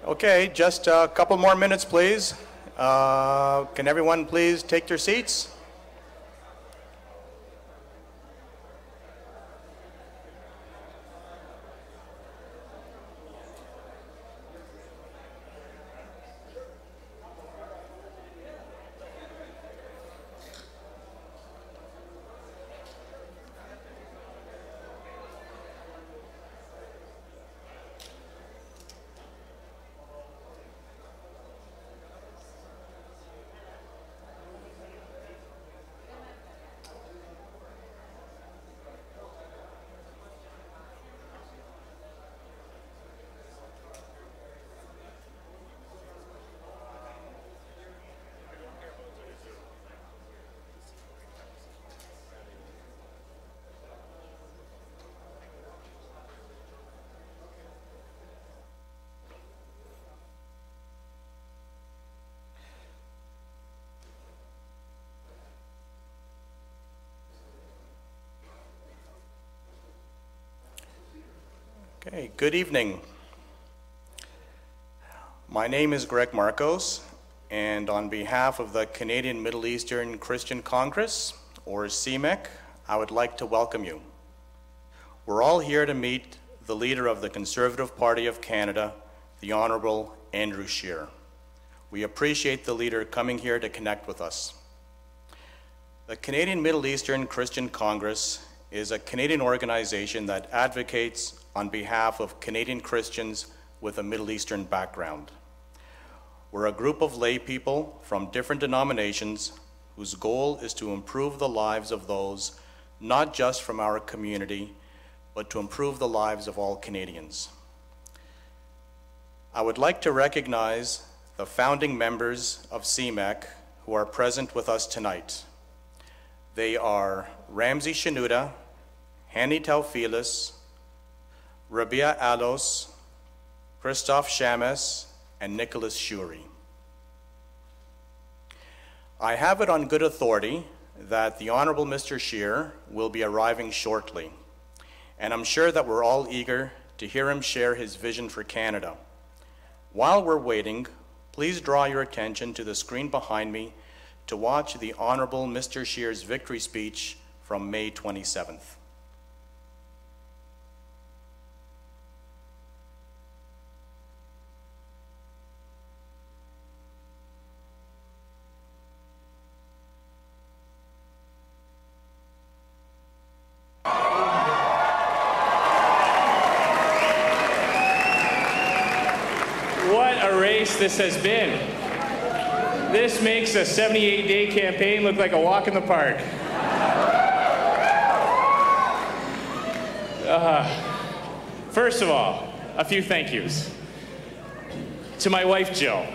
Okay, just a couple more minutes, please. Can everyone please take their seats? Okay, good evening. My name is Greg Marcos, and on behalf of the Canadian Middle Eastern Christian Congress, or CMEC, I would like to welcome you. We're all here to meet the leader of the Conservative Party of Canada, the Honourable Andrew Scheer. We appreciate the leader coming here to connect with us. The Canadian Middle Eastern Christian Congress is a Canadian organization that advocates on behalf of Canadian Christians with a Middle Eastern background. We're a group of lay people from different denominations whose goal is to improve the lives of those not just from our community, but to improve the lives of all Canadians. I would like to recognize the founding members of CMEC who are present with us tonight. They are Ramsey Shanuda, Hani Taufilis, Rabia Alos, Christophe Chamas, and Nicholas Shuri. I have it on good authority that the Honourable Mr. Scheer will be arriving shortly, and I'm sure that we're all eager to hear him share his vision for Canada. While we're waiting, please draw your attention to the screen behind me to watch the Honourable Mr. Scheer's victory speech from May 27th. This has been. This makes a 78-day campaign look like a walk in the park. First of all, a few thank yous. To my wife, Jill.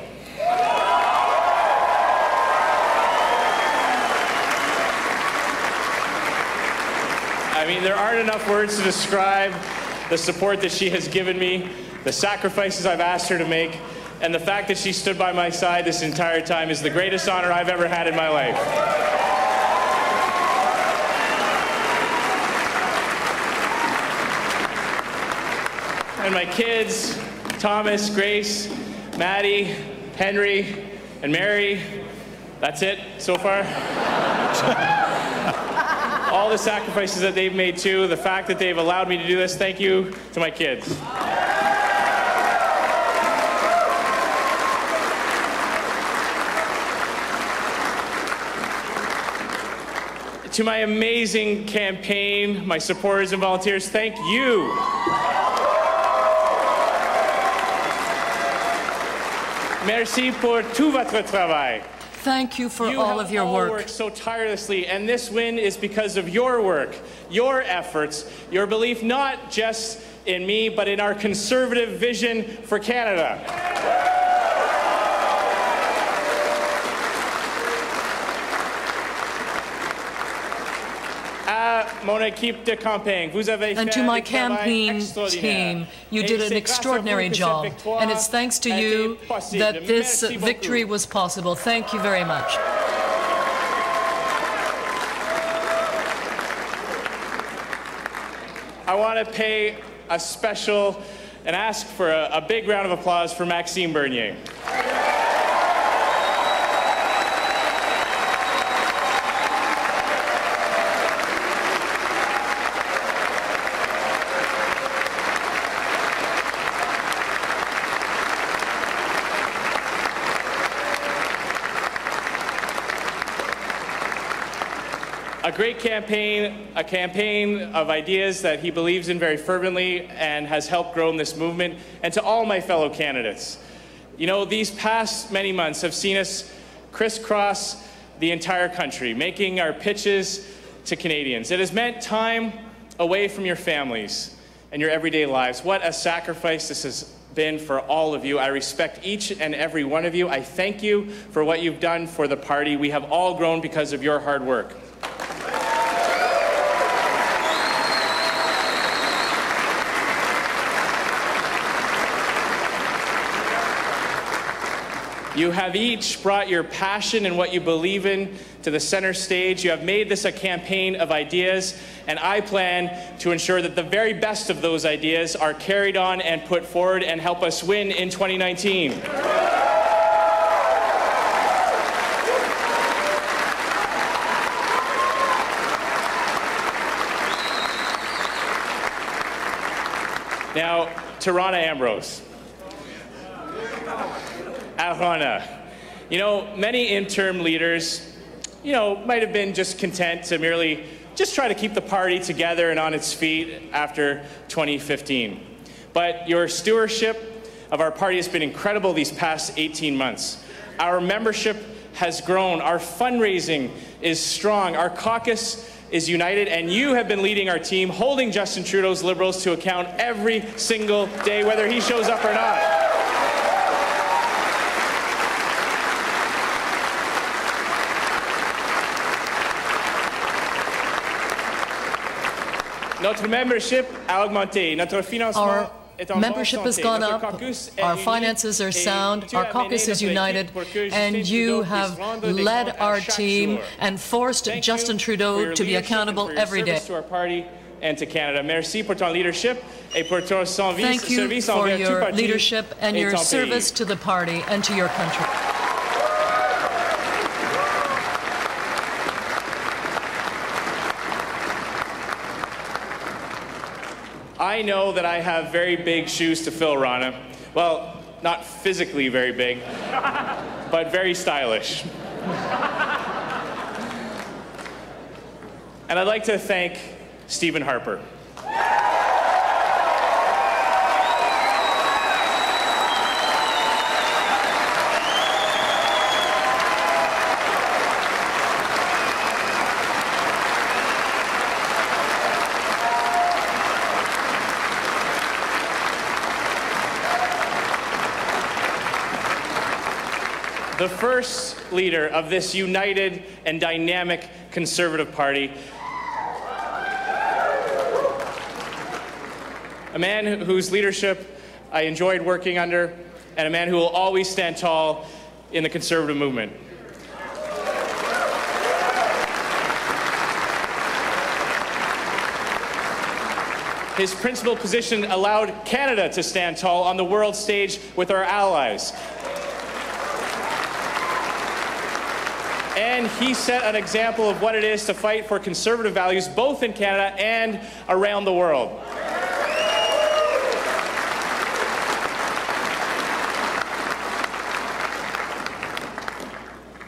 I mean, there aren't enough words to describe the support that she has given me, the sacrifices I've asked her to make, and the fact that she stood by my side this entire time is the greatest honor I've ever had in my life. And my kids, Thomas, Grace, Maddie, Henry, and Mary. That's it so far. All the sacrifices that they've made too, the fact that they've allowed me to do this, thank you to my kids. To my amazing campaign, my supporters and volunteers, thank you. Merci pour tout votre travail. Thank you for all of your work. You have all worked so tirelessly, and this win is because of your work, your efforts, your belief not just in me, but in our conservative vision for Canada. And to my campaign team, you did an extraordinary job, and it's thanks to you that this victory was possible. Thank you very much. I want to pay a special and ask for a big round of applause for Maxime Bernier. A great campaign, a campaign of ideas that he believes in very fervently and has helped grow this movement. And to all my fellow candidates, you know, these past many months have seen us crisscross the entire country, making our pitches to Canadians. It has meant time away from your families and your everyday lives. What a sacrifice this has been for all of you. I respect each and every one of you. I thank you for what you've done for the party. We have all grown because of your hard work. You have each brought your passion and what you believe in to the center stage. You have made this a campaign of ideas, and I plan to ensure that the very best of those ideas are carried on and put forward and help us win in 2019. Now, to Rana Ambrose. Rana, you know, many interim leaders, you know, might have been just content to merely just try to keep the party together and on its feet after 2015. But your stewardship of our party has been incredible these past 18 months. Our membership has grown, our fundraising is strong, our caucus is united, and you have been leading our team, holding Justin Trudeau's Liberals to account every single day, whether he shows up or not. Notre membership a augmenté. Notre financement est en bonne santé. Our membership has gone up, our finances are sound, our caucus is united, and you have led our team and forced Justin Trudeau to be accountable every day. To our party and to Canada. Merci pour ton leadership et pour ton service. Thank you for your leadership and your service to the party and to your country. I know that I have very big shoes to fill, Rana. Well, not physically very big, but very stylish. And I'd like to thank Stephen Harper. The first leader of this united and dynamic Conservative Party. A man whose leadership I enjoyed working under, and a man who will always stand tall in the Conservative movement. His principled position allowed Canada to stand tall on the world stage with our allies. And he set an example of what it is to fight for conservative values both in Canada and around the world.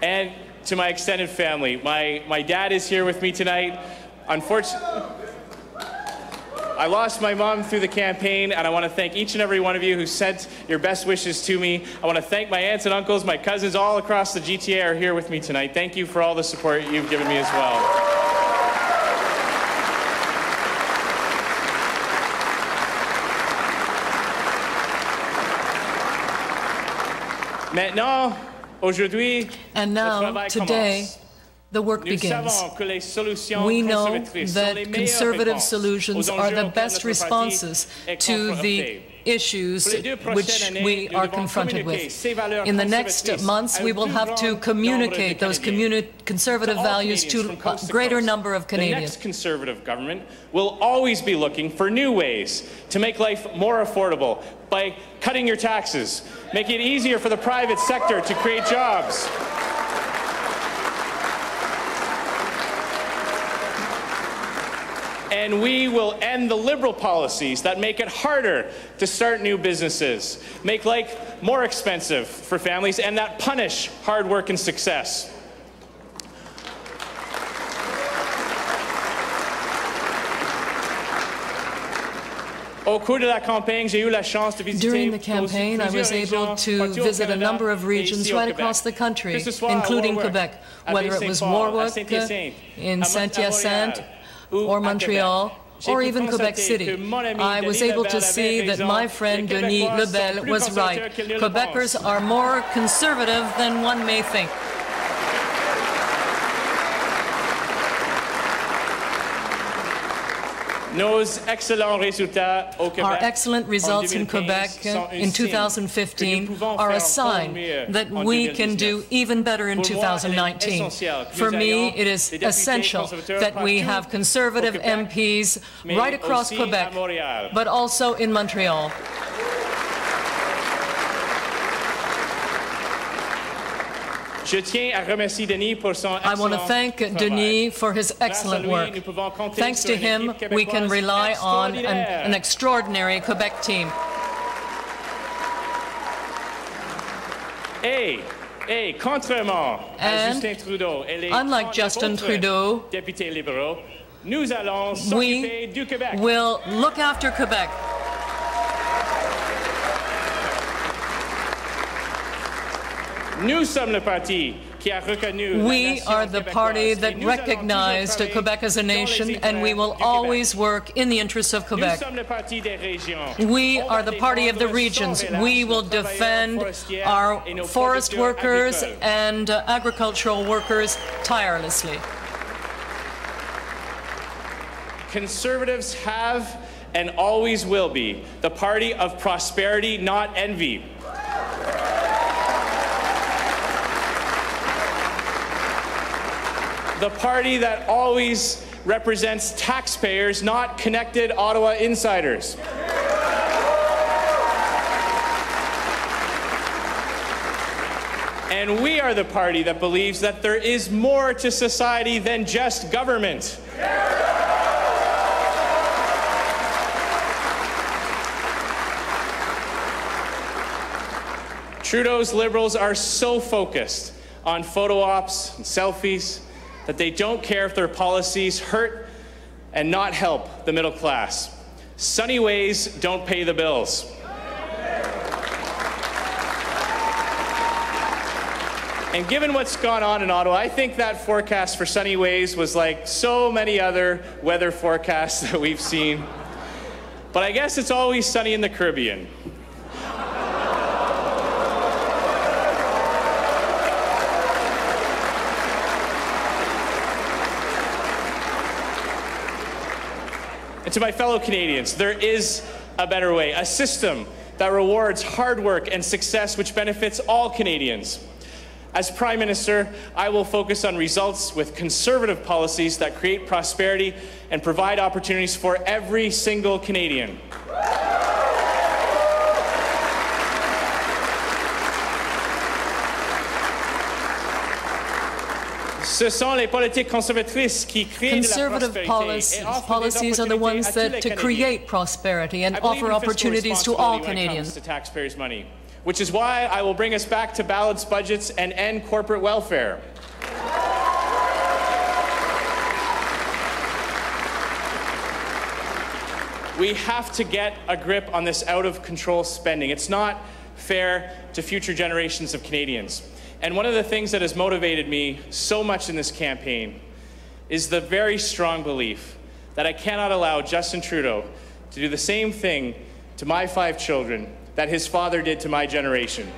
And to my extended family, my dad is here with me tonight. Unfortunately, I lost my mom through the campaign, and I want to thank each and every one of you who sent your best wishes to me. I want to thank my aunts and uncles, my cousins all across the GTA are here with me tonight. Thank you for all the support you've given me as well. Maintenant, aujourd'hui, and now, today, the work begins. We know that conservative solutions are the best responses to the issues which we are confronted with. In the next months, we will have to communicate those conservative values to a greater number of Canadians. The next Conservative government will always be looking for new ways to make life more affordable by cutting your taxes, making it easier for the private sector to create jobs. And we will end the Liberal policies that make it harder to start new businesses, make life more expensive for families, and that punish hard work and success. During the campaign, I was able to visit a number of regions right across the country, including Quebec, whether it was Warwick, in Saint-Hyacinthe, or Montreal, or even Quebec City. I was able to see that my friend Denis Lebel was right. Quebecers are more conservative than one may think. Our excellent results in Quebec in 2015 are a sign that we can do even better in 2019. For me, it is essential that we have Conservative MPs right across Quebec, but also in Montreal. I want to thank Denis for his excellent work. Thanks to him, we can rely on an extraordinary Quebec team. And unlike Justin Trudeau, we will look after Quebec. We are the party that recognized Quebec as a nation, and we will always work in the interests of Quebec. We are the party of the regions. We will defend our forest workers and agricultural workers tirelessly. Conservatives have and always will be the party of prosperity, not envy. The party that always represents taxpayers, not connected Ottawa insiders. And we are the party that believes that there is more to society than just government. Trudeau's Liberals are so focused on photo ops and selfies that they don't care if their policies hurt and not help the middle class. Sunny ways don't pay the bills. And given what's gone on in Ottawa, I think that forecast for sunny ways was like so many other weather forecasts that we've seen. But I guess it's always sunny in the Caribbean. And to my fellow Canadians, there is a better way, a system that rewards hard work and success which benefits all Canadians. As Prime Minister, I will focus on results with Conservative policies that create prosperity and provide opportunities for every single Canadian. Conservative policies are the ones that create prosperity and offer opportunities to all Canadians. To taxpayers' money, which is why I will bring us back to balanced budgets and end corporate welfare. We have to get a grip on this out-of-control spending. It's not fair to future generations of Canadians. And one of the things that has motivated me so much in this campaign is the very strong belief that I cannot allow Justin Trudeau to do the same thing to my 5 children that his father did to my generation.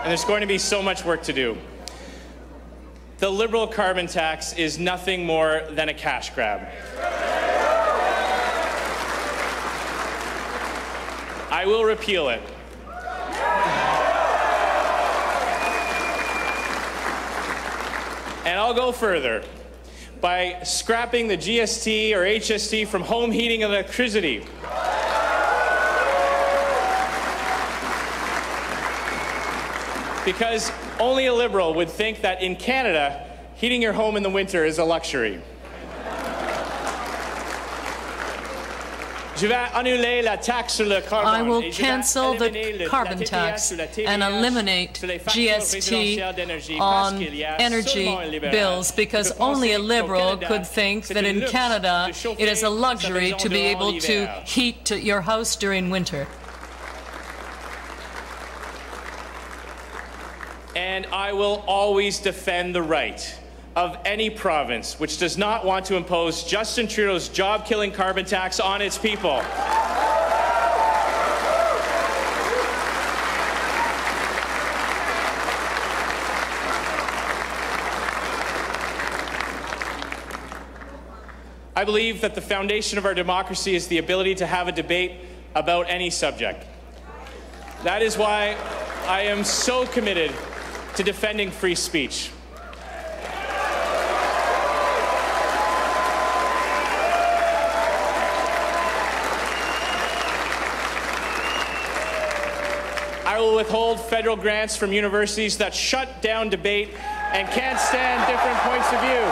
and there's going to be so much work to do. The Liberal carbon tax is nothing more than a cash grab. I will repeal it. And I'll go further. By scrapping the GST or HST from home heating and electricity. Because only a Liberal would think that in Canada, heating your home in the winter is a luxury. I will cancel the carbon tax and eliminate GST on energy bills, because only a Liberal could think that in Canada it is a luxury to be able to heat your house during winter. And I will always defend the right of any province which does not want to impose Justin Trudeau's job-killing carbon tax on its people. I believe that the foundation of our democracy is the ability to have a debate about any subject. That is why I am so committed to defending free speech. I will withhold federal grants from universities that shut down debate and can't stand different points of view.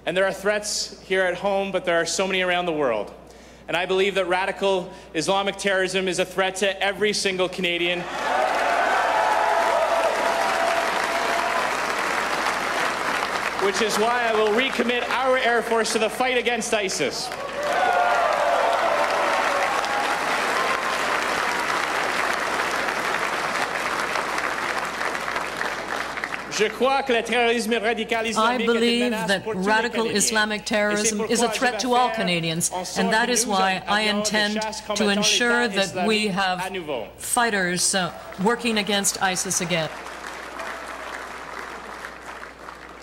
And there are threats here at home, but there are so many around the world. And I believe that radical Islamic terrorism is a threat to every single Canadian. Which is why I will recommit our Air Force to the fight against ISIS. I believe that radical Islamic terrorism is a threat to all Canadians, and that is why I intend to ensure that we have fighters working against ISIS again.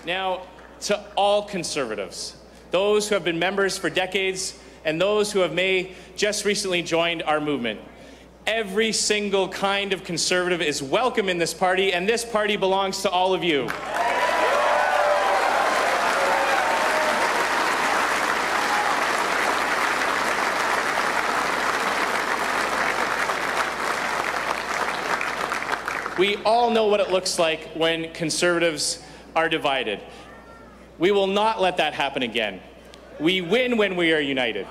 Now, to all Conservatives, those who have been members for decades and those who have just recently joined our movement, every single kind of Conservative is welcome in this party, and this party belongs to all of you. We all know what it looks like when Conservatives are divided. We will not let that happen again. We win when we are united.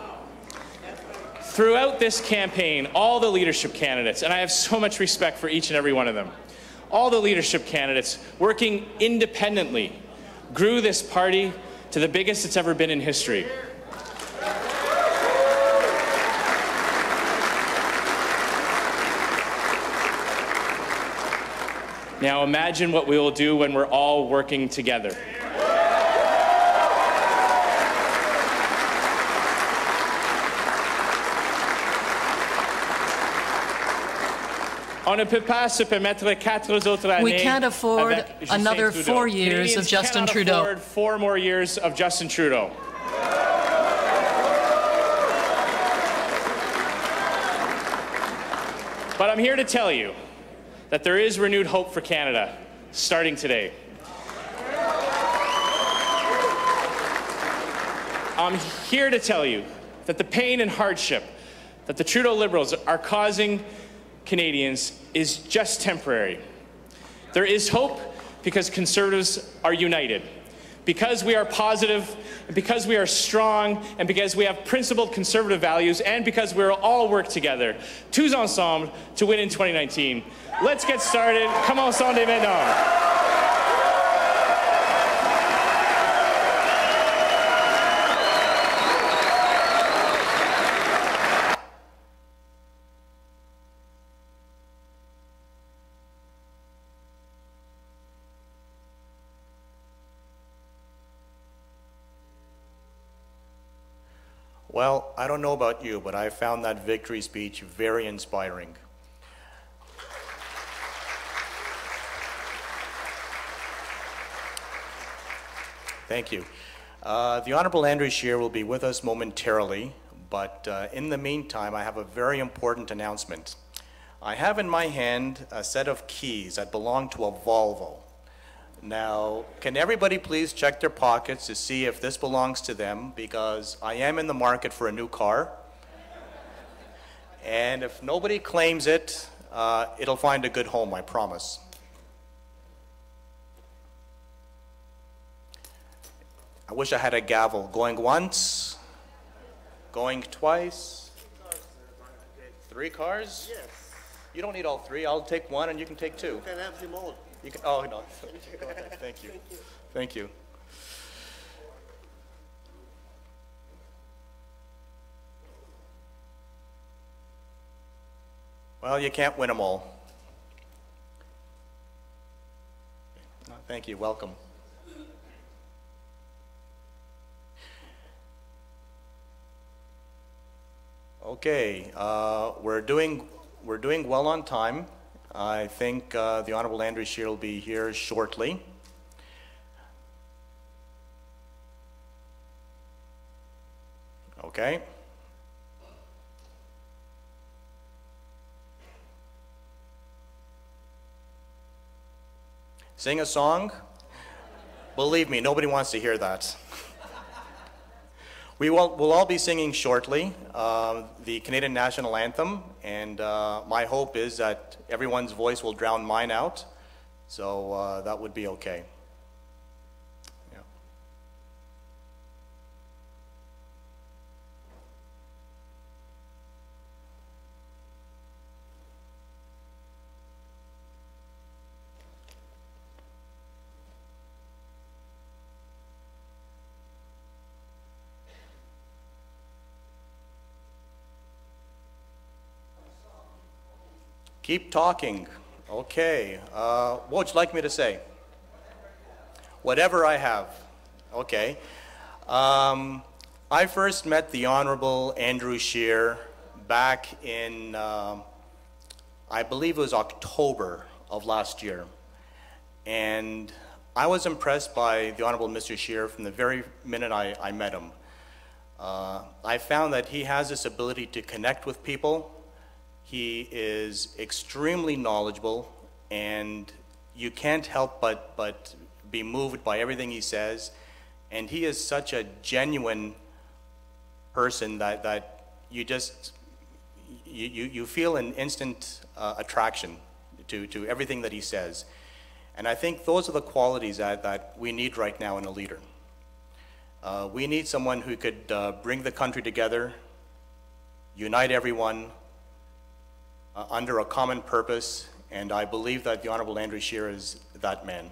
Throughout this campaign, all the leadership candidates, and I have so much respect for each and every one of them, all the leadership candidates working independently grew this party to the biggest it's ever been in history. Now imagine what we will do when we're all working together. We can't afford another 4 years of Justin Trudeau. Can't afford 4 more years of Justin Trudeau. But I'm here to tell you that there is renewed hope for Canada, starting today. I'm here to tell you that the pain and hardship that the Trudeau Liberals are causing Canadians is just temporary. There is hope because Conservatives are united, because we are positive, and because we are strong, and because we have principled Conservative values, and because we will all work together, tous ensemble, to win in 2019. Let's get started. Commençons dès maintenant. Well, I don't know about you, but I found that victory speech very inspiring. Thank you. The Honorable Andrew Scheer will be with us momentarily, but in the meantime, I have a very important announcement. I have in my hand a set of keys that belong to a Volvo. Now, can everybody please check their pockets to see if this belongs to them, because I am in the market for a new car. And if nobody claims it, it'll find a good home, I promise. I wish I had a gavel. Going once, going twice. 3 cars? Yes. You don't need all 3. I'll take 1 and you can take 2. You can have them all. You can, oh, no. Okay, thank you. Thank you. Well, you can't win them all. Thank you. Welcome. Okay, we're doing well on time. I think the Honorable Andrew Scheer will be here shortly. Okay. Sing a song? Believe me, nobody wants to hear that. We'll all be singing shortly the Canadian National Anthem, and my hope is that everyone's voice will drown mine out, so that would be okay. Yeah. Keep talking. Okay. What would you like me to say? Whatever I have. Okay. I first met the Honorable Andrew Scheer back in, I believe it was October of last year. And I was impressed by the Honorable Mr. Scheer from the very minute I met him. I found that he has this ability to connect with people. He is extremely knowledgeable, and you can't help but be moved by everything he says. And he is such a genuine person that you just you feel an instant attraction to everything that he says. And I think those are the qualities that we need right now in a leader. We need someone who could bring the country together, unite everyone, under a common purpose, and I believe that the Honorable Andrew Scheer is that man.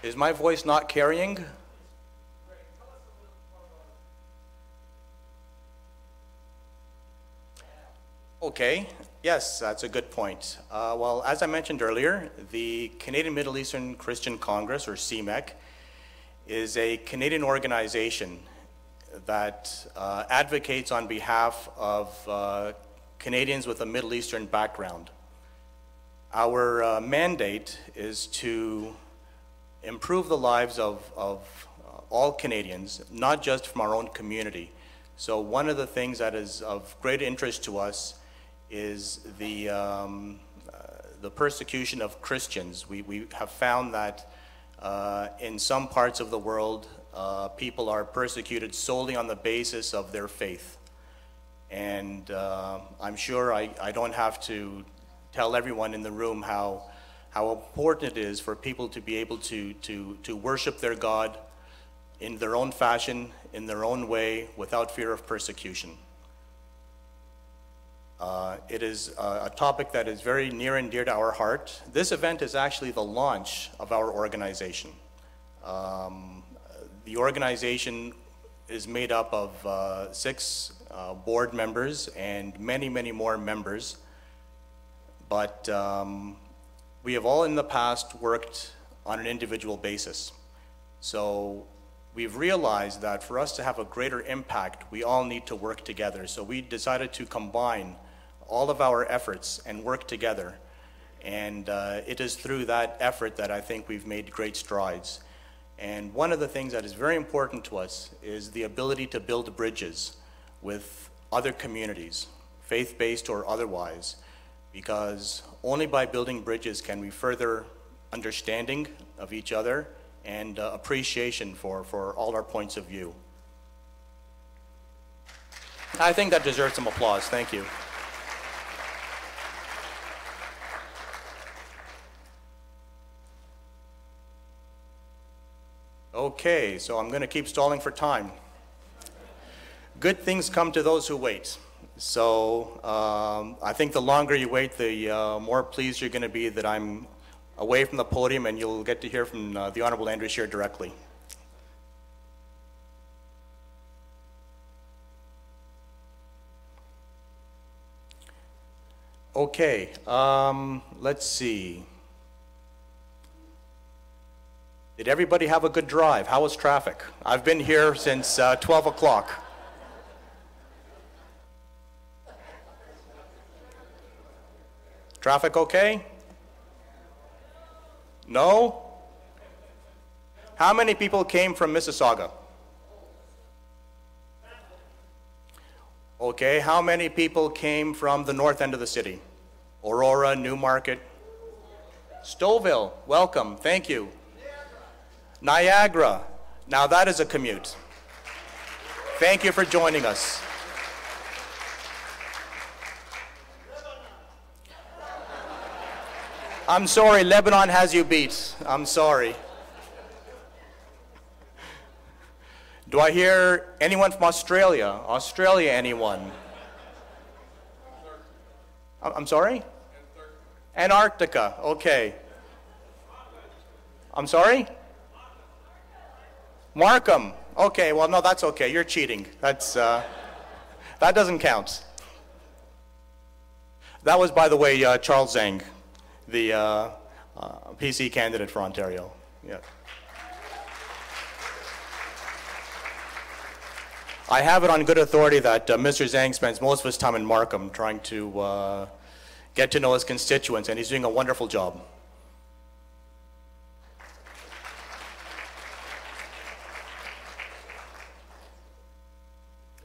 Is my voice not carrying? Okay, yes, that's a good point. Well, as I mentioned earlier, the Canadian Middle Eastern Christian Congress, or CMEC, is a Canadian organization that advocates on behalf of Canadians with a Middle Eastern background. Our mandate is to improve the lives of all Canadians, not just from our own community. So one of the things that is of great interest to us is the persecution of Christians. We have found that in some parts of the world, people are persecuted solely on the basis of their faith. And I'm sure I don't have to tell everyone in the room how important it is for people to be able to worship their God in their own fashion, in their own way, without fear of persecution. It is a topic that is very near and dear to our heart. This event is actually the launch of our organization. The organization is made up of 6 board members and many, many more members. But we have all in the past worked on an individual basis. So we've realized that for us to have a greater impact, we all need to work together. So we decided to combine all of our efforts and work together. And it is through that effort that I think we've made great strides. And one of the things that is very important to us is the ability to build bridges with other communities, faith-based or otherwise, because only by building bridges can we further understanding of each other and appreciation for all our points of view. I think that deserves some applause. Thank you. Okay, so I'm going to keep stalling for time. Good things come to those who wait. So I think the longer you wait, the more pleased you're going to be that I'm away from the podium and you'll get to hear from the Honorable Andrew Scheer directly. Okay, let's see. Did everybody have a good drive? How was traffic? I've been here since 12 o'clock. Traffic okay? No? How many people came from Mississauga? Okay, how many people came from the north end of the city? Aurora, Newmarket? Stouffville, welcome, thank you. Niagara, now that is a commute. Thank you for joining us. I'm sorry, Lebanon has you beat. I'm sorry. Do I hear anyone from Australia? Australia, anyone? I'm sorry? Antarctica, okay. I'm sorry? Markham, okay, well no, that's okay, you're cheating. That's, that doesn't count. That was, by the way, Charles Zhang, the PC candidate for Ontario. Yeah. I have it on good authority that Mr. Zhang spends most of his time in Markham trying to get to know his constituents, and he's doing a wonderful job.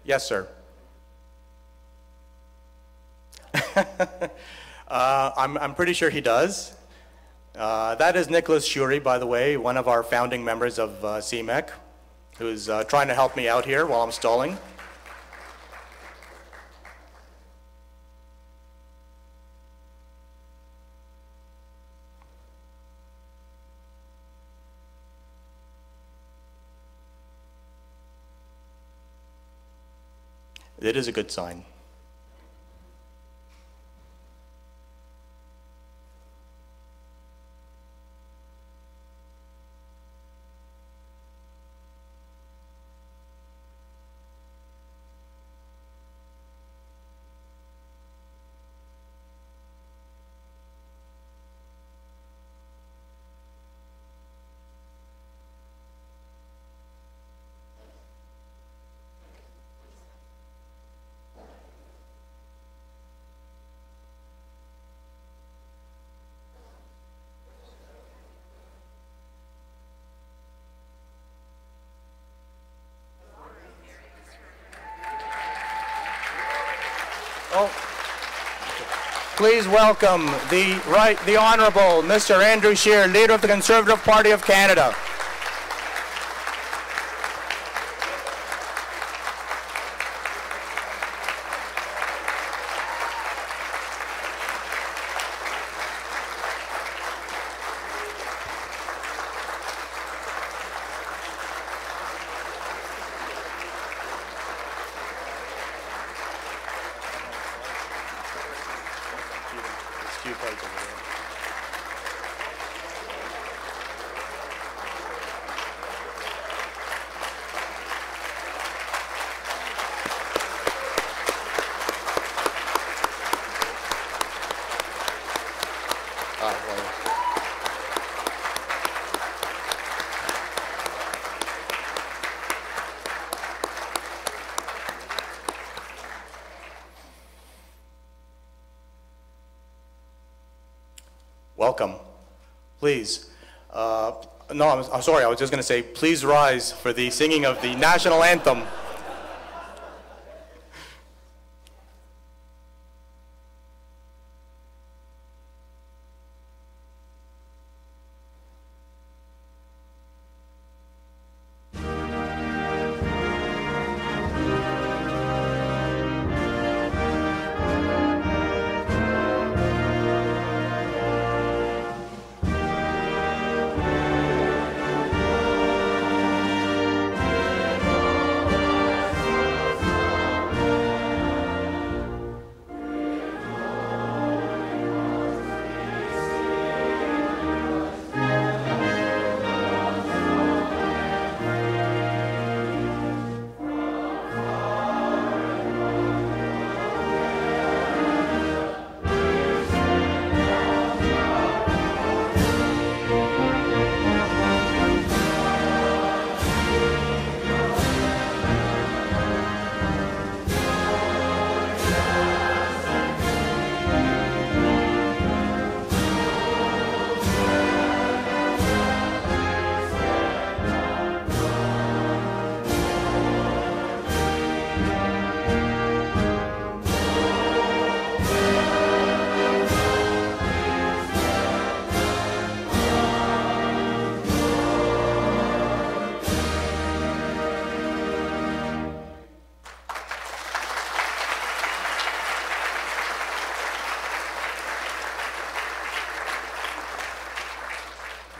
Yes, sir. I'm pretty sure he does. That is Nicholas Shuri, by the way, one of our founding members of CMEC, who's trying to help me out here while I'm stalling. It is a good sign. Please welcome the Honourable Mr. Andrew Scheer, Leader of the Conservative Party of Canada. Welcome. Please. No, I'm sorry, I was just going to say, please rise for the singing of the national anthem.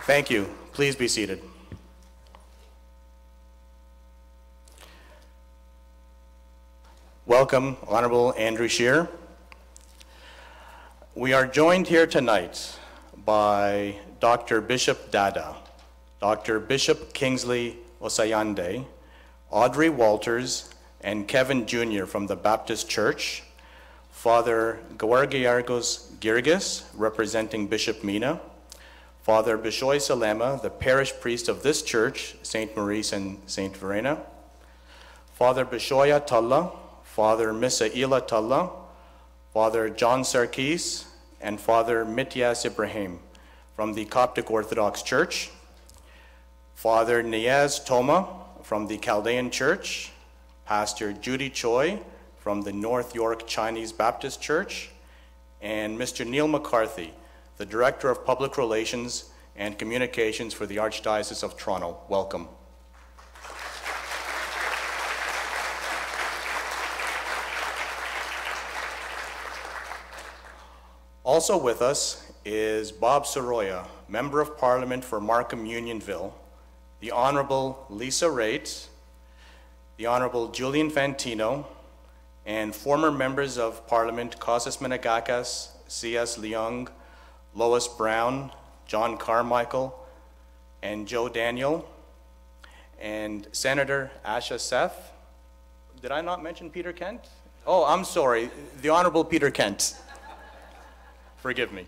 Thank you. Please be seated. Welcome, Honorable Andrew Scheer. We are joined here tonight by Dr. Bishop Dada, Dr. Bishop Kingsley Osayande, Audrey Walters, and Kevin Jr. from the Baptist Church, Father Gawargiargos Girgis, representing Bishop Mina, Father Bishoy Salema, the parish priest of this church, St. Maurice and St. Verena, Father Bishoya Talla, Father Misaila Talla, Father John Sarkis, and Father Mityas Ibrahim from the Coptic Orthodox Church, Father Niaz Toma from the Chaldean Church, Pastor Judy Choi from the North York Chinese Baptist Church, and Mr. Neil McCarthy, the Director of Public Relations and Communications for the Archdiocese of Toronto. Welcome. Also with us is Bob Soroya, Member of Parliament for Markham Unionville, the Honorable Lisa Raitt, the Honorable Julian Fantino, and former members of Parliament Kostas Menagakas, C.S. Leung, Lois Brown, John Carmichael, and Joe Daniel, and Senator Asha Seth. Did I not mention Peter Kent? Oh, I'm sorry, the Honorable Peter Kent. Forgive me.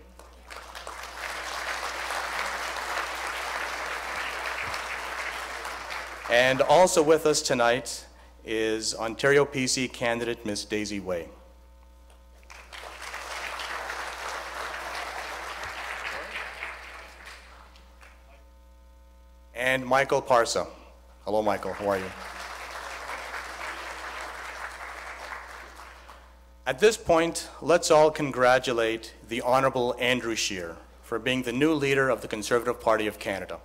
And also with us tonight is Ontario PC candidate Ms. Daisy Way. And Michael Parsa. Hello, Michael. How are you? At this point, let's all congratulate the Honorable Andrew Scheer for being the new leader of the Conservative Party of Canada.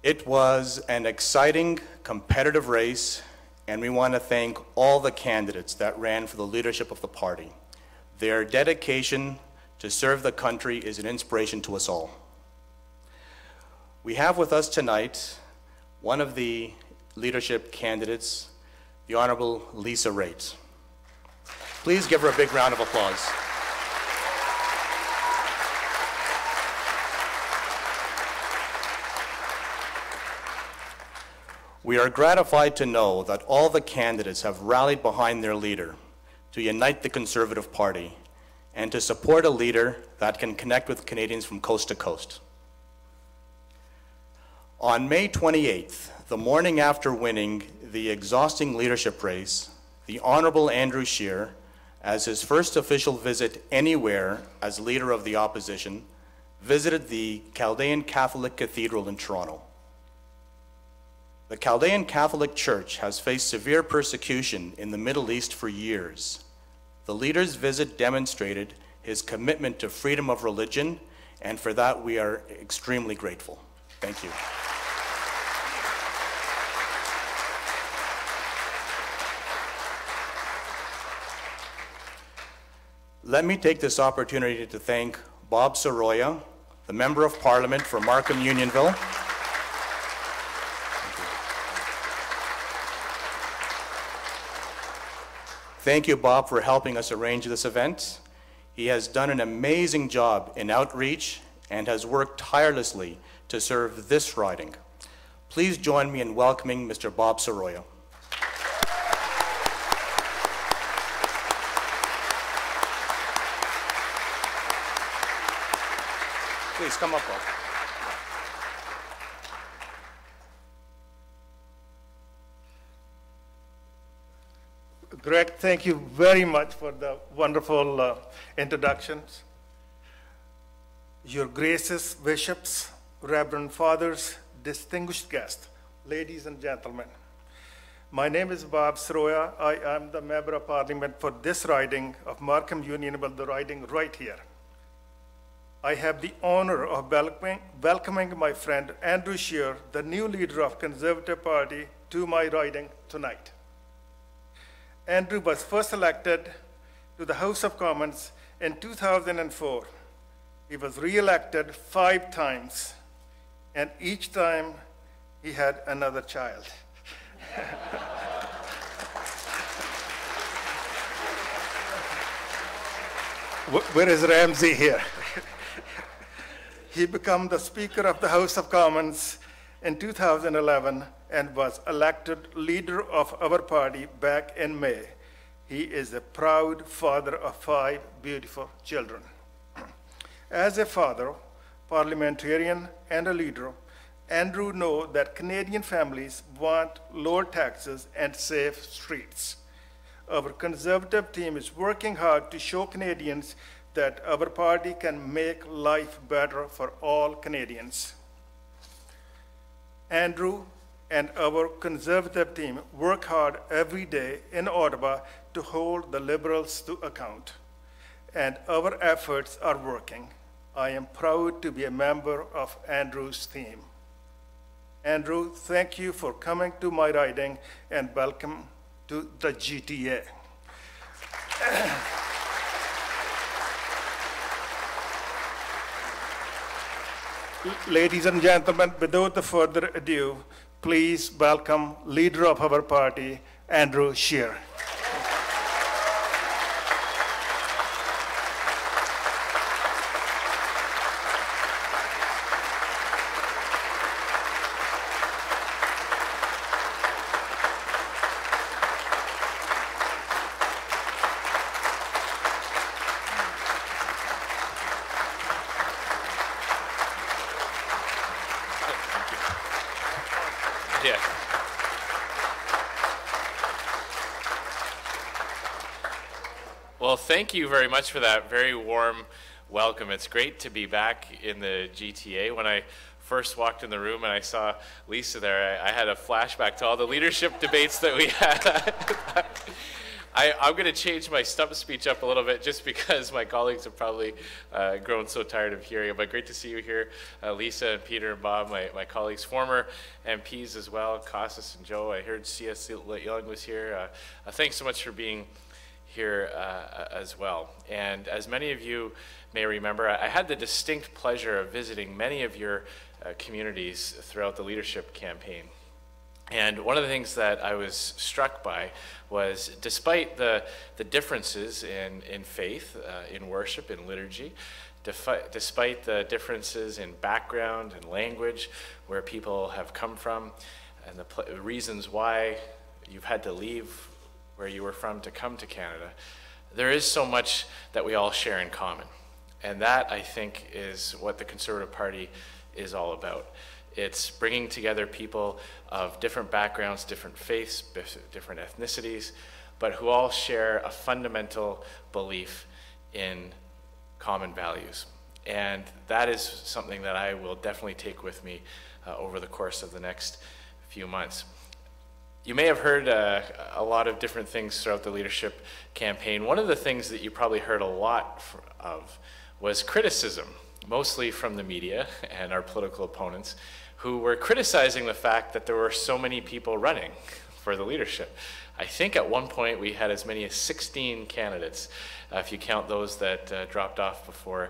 It was an exciting, competitive race, and we want to thank all the candidates that ran for the leadership of the party. Their dedication to serve the country is an inspiration to us all. We have with us tonight one of the leadership candidates, the Honorable Lisa Raitt. Please give her a big round of applause. We are gratified to know that all the candidates have rallied behind their leader to unite the Conservative Party and to support a leader that can connect with Canadians from coast to coast. On May 28th, the morning after winning the exhausting leadership race, the Honourable Andrew Scheer, as his first official visit anywhere as leader of the opposition, visited the Chaldean Catholic Cathedral in Toronto. The Chaldean Catholic Church has faced severe persecution in the Middle East for years. The leader's visit demonstrated his commitment to freedom of religion, and for that we are extremely grateful. Thank you. Let me take this opportunity to thank Bob Soroya, the Member of Parliament for Markham Unionville. Thank you, Bob, for helping us arrange this event. He has done an amazing job in outreach and has worked tirelessly to serve this riding. Please join me in welcoming Mr. Bob Soroya. Please come up, Bob. Greg, thank you very much for the wonderful introductions. Your graces, bishops, reverend fathers, distinguished guests, ladies and gentlemen. My name is Bob Soroya. I am the Member of Parliament for this riding of Markham Unionville, the riding right here. I have the honor of welcoming my friend Andrew Scheer, the new leader of Conservative Party, to my riding tonight. Andrew was first elected to the House of Commons in 2004. He was re-elected 5 times, and each time he had another child. Where is Ramsey here? He became the Speaker of the House of Commons in 2011 and was elected leader of our party back in May. He is a proud father of 5 beautiful children. As a father, parliamentarian, and a leader, Andrew knows that Canadian families want lower taxes and safe streets. Our Conservative team is working hard to show Canadians that our party can make life better for all Canadians. Andrew and our Conservative team work hard every day in Ottawa to hold the Liberals to account, and our efforts are working. I am proud to be a member of Andrew's team. Andrew, thank you for coming to my riding, and welcome to the GTA. Ladies and gentlemen, without further ado, please welcome leader of our party, Andrew Scheer. Well, thank you very much for that very warm welcome. It's great to be back in the GTA. When I first walked in the room and I saw Lisa there, I had a flashback to all the leadership debates that we had. I'm going to change my stump speech up a little bit just because my colleagues have probably grown so tired of hearing it. But great to see you here, Lisa and Peter and Bob, my colleagues, former MPs as well, Costas and Joe. I heard C.S. Young was here. Thanks so much for being here as well. And as many of you may remember, I had the distinct pleasure of visiting many of your communities throughout the leadership campaign. And one of the things that I was struck by was, despite the differences in faith, in worship, in liturgy, despite the differences in background and language, where people have come from, and the reasons why you've had to leave where you were from to come to Canada, there is so much that we all share in common. And that, I think, is what the Conservative Party is all about. It's bringing together people of different backgrounds, different faiths, different ethnicities, but who all share a fundamental belief in common values. And that is something that I will definitely take with me over the course of the next few months. You may have heard a lot of different things throughout the leadership campaign. One of the things that you probably heard a lot of was criticism, mostly from the media and our political opponents, who were criticizing the fact that there were so many people running for the leadership. I think at one point we had as many as 16 candidates, if you count those that dropped off before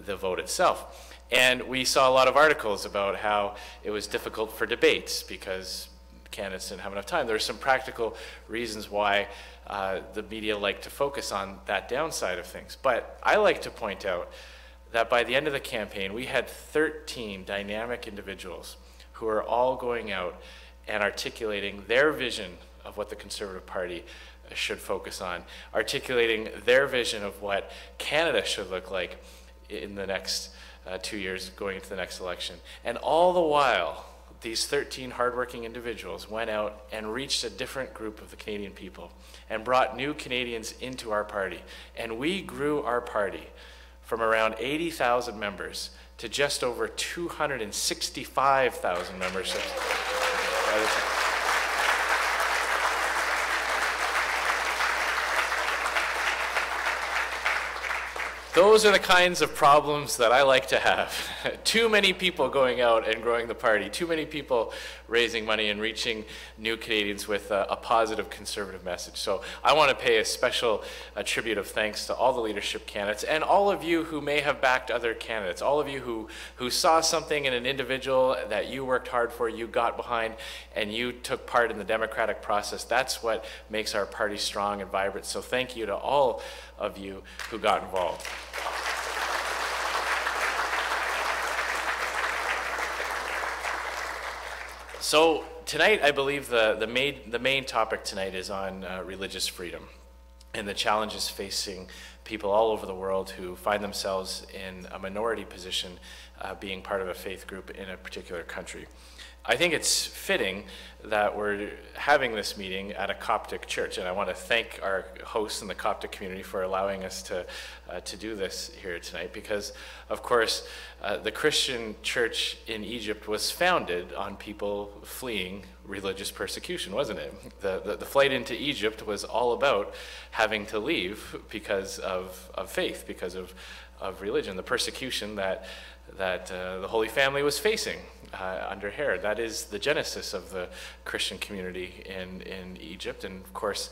the vote itself. And we saw a lot of articles about how it was difficult for debates because candidates didn't have enough time. There are some practical reasons why the media like to focus on that downside of things. But I like to point out that by the end of the campaign, we had 13 dynamic individuals who are all going out and articulating their vision of what the Conservative Party should focus on, articulating their vision of what Canada should look like in the next 2 years going into the next election. And all the while, these 13 hardworking individuals went out and reached a different group of the Canadian people and brought new Canadians into our party. And we grew our party from around 80,000 members to just over 265,000 members. Those are the kinds of problems that I like to have. Too many people going out and growing the party, too many people raising money and reaching new Canadians with a positive Conservative message. So I want to pay a special tribute of thanks to all the leadership candidates and all of you who may have backed other candidates, all of you who saw something in an individual that you worked hard for, you got behind, and you took part in the democratic process. That's what makes our party strong and vibrant. So thank you to all of you who got involved. So tonight, I believe the main topic tonight is on religious freedom and the challenges facing people all over the world who find themselves in a minority position being part of a faith group in a particular country. I think it's fitting that we're having this meeting at a Coptic church, and I want to thank our hosts in the Coptic community for allowing us to do this here tonight, because, of course, the Christian church in Egypt was founded on people fleeing religious persecution, wasn't it? The flight into Egypt was all about having to leave because of faith, because of religion, the persecution that the Holy Family was facing under Herod. That is the genesis of the Christian community in Egypt, and of course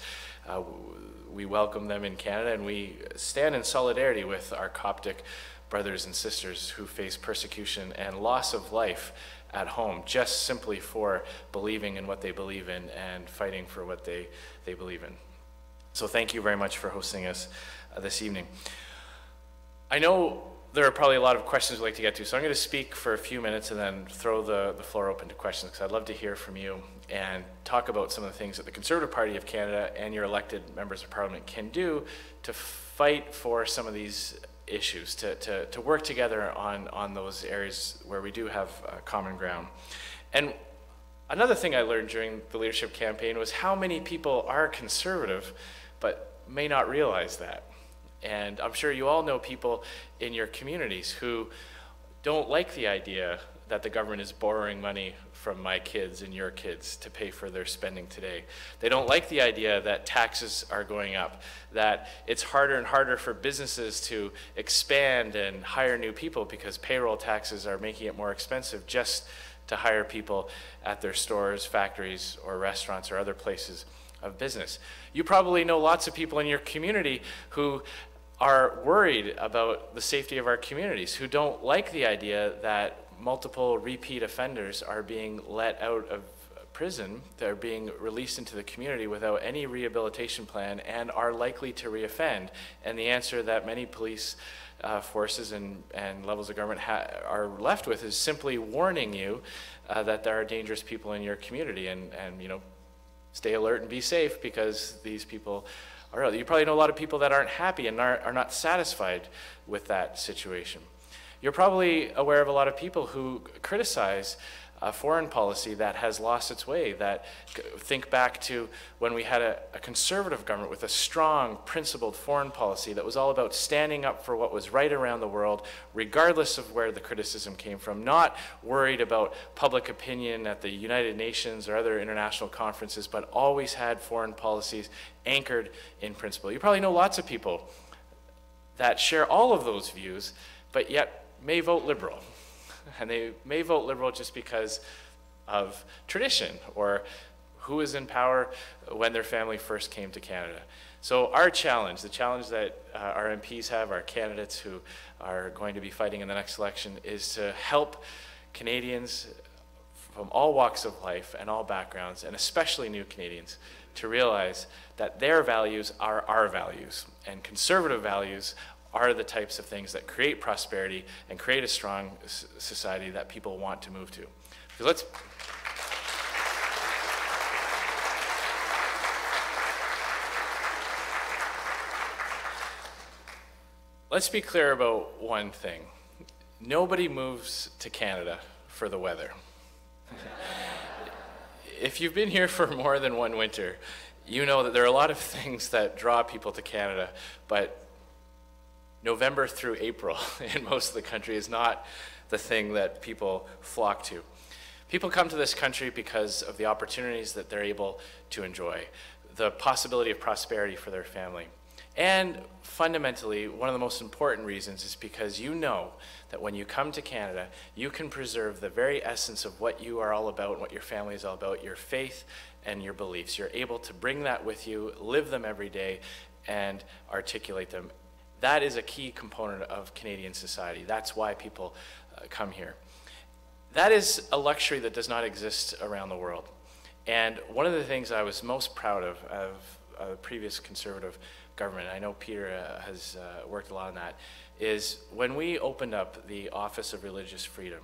we welcome them in Canada, and we stand in solidarity with our Coptic brothers and sisters who face persecution and loss of life at home just simply for believing in what they believe in and fighting for what they believe in. So thank you very much for hosting us this evening. I know there are probably a lot of questions we'd like to get to, so I'm going to speak for a few minutes and then throw the floor open to questions, because I'd love to hear from you and talk about some of the things that the Conservative Party of Canada and your elected members of Parliament can do to fight for some of these issues, to work together on those areas where we do have common ground. And another thing I learned during the leadership campaign was how many people are conservative but may not realize that. And I'm sure you all know people in your communities who don't like the idea that the government is borrowing money from my kids and your kids to pay for their spending today. They don't like the idea that taxes are going up, that it's harder and harder for businesses to expand and hire new people because payroll taxes are making it more expensive just to hire people at their stores, factories, or restaurants or other places of business. You probably know lots of people in your community who are worried about the safety of our communities, who don't like the idea that multiple repeat offenders are being let out of prison that are being released into the community without any rehabilitation plan and are likely to reoffend. And the answer that many police forces and levels of government are left with is simply warning you that there are dangerous people in your community, and you know, stay alert and be safe because these people are. You probably know a lot of people that aren't happy and are not satisfied with that situation. You're probably aware of a lot of people who criticize foreign policy that has lost its way, that think back to when we had a conservative government with a strong, principled foreign policy that was all about standing up for what was right around the world, regardless of where the criticism came from, not worried about public opinion at the United Nations or other international conferences, but always had foreign policies anchored in principle. You probably know lots of people that share all of those views, but yet may vote Liberal. And they may vote Liberal just because of tradition or who was in power when their family first came to Canada. So our challenge, the challenge that our MPs have, our candidates who are going to be fighting in the next election, is to help Canadians from all walks of life and all backgrounds, and especially new Canadians, to realize that their values are our values, and conservative values are the types of things that create prosperity and create a strong society that people want to move to. So let's be clear about one thing. Nobody moves to Canada for the weather. If you've been here for more than one winter, you know that there are a lot of things that draw people to Canada, but November through April in most of the country is not the thing that people flock to. People come to this country because of the opportunities that they're able to enjoy, the possibility of prosperity for their family. And fundamentally, one of the most important reasons is because you know that when you come to Canada, you can preserve the very essence of what you are all about and what your family is all about, your faith and your beliefs. You're able to bring that with you, live them every day, and articulate them. That is a key component of Canadian society. That's why people come here. That is a luxury that does not exist around the world. And one of the things I was most proud of the previous Conservative government, I know Peter has worked a lot on that, is when we opened up the Office of Religious Freedom,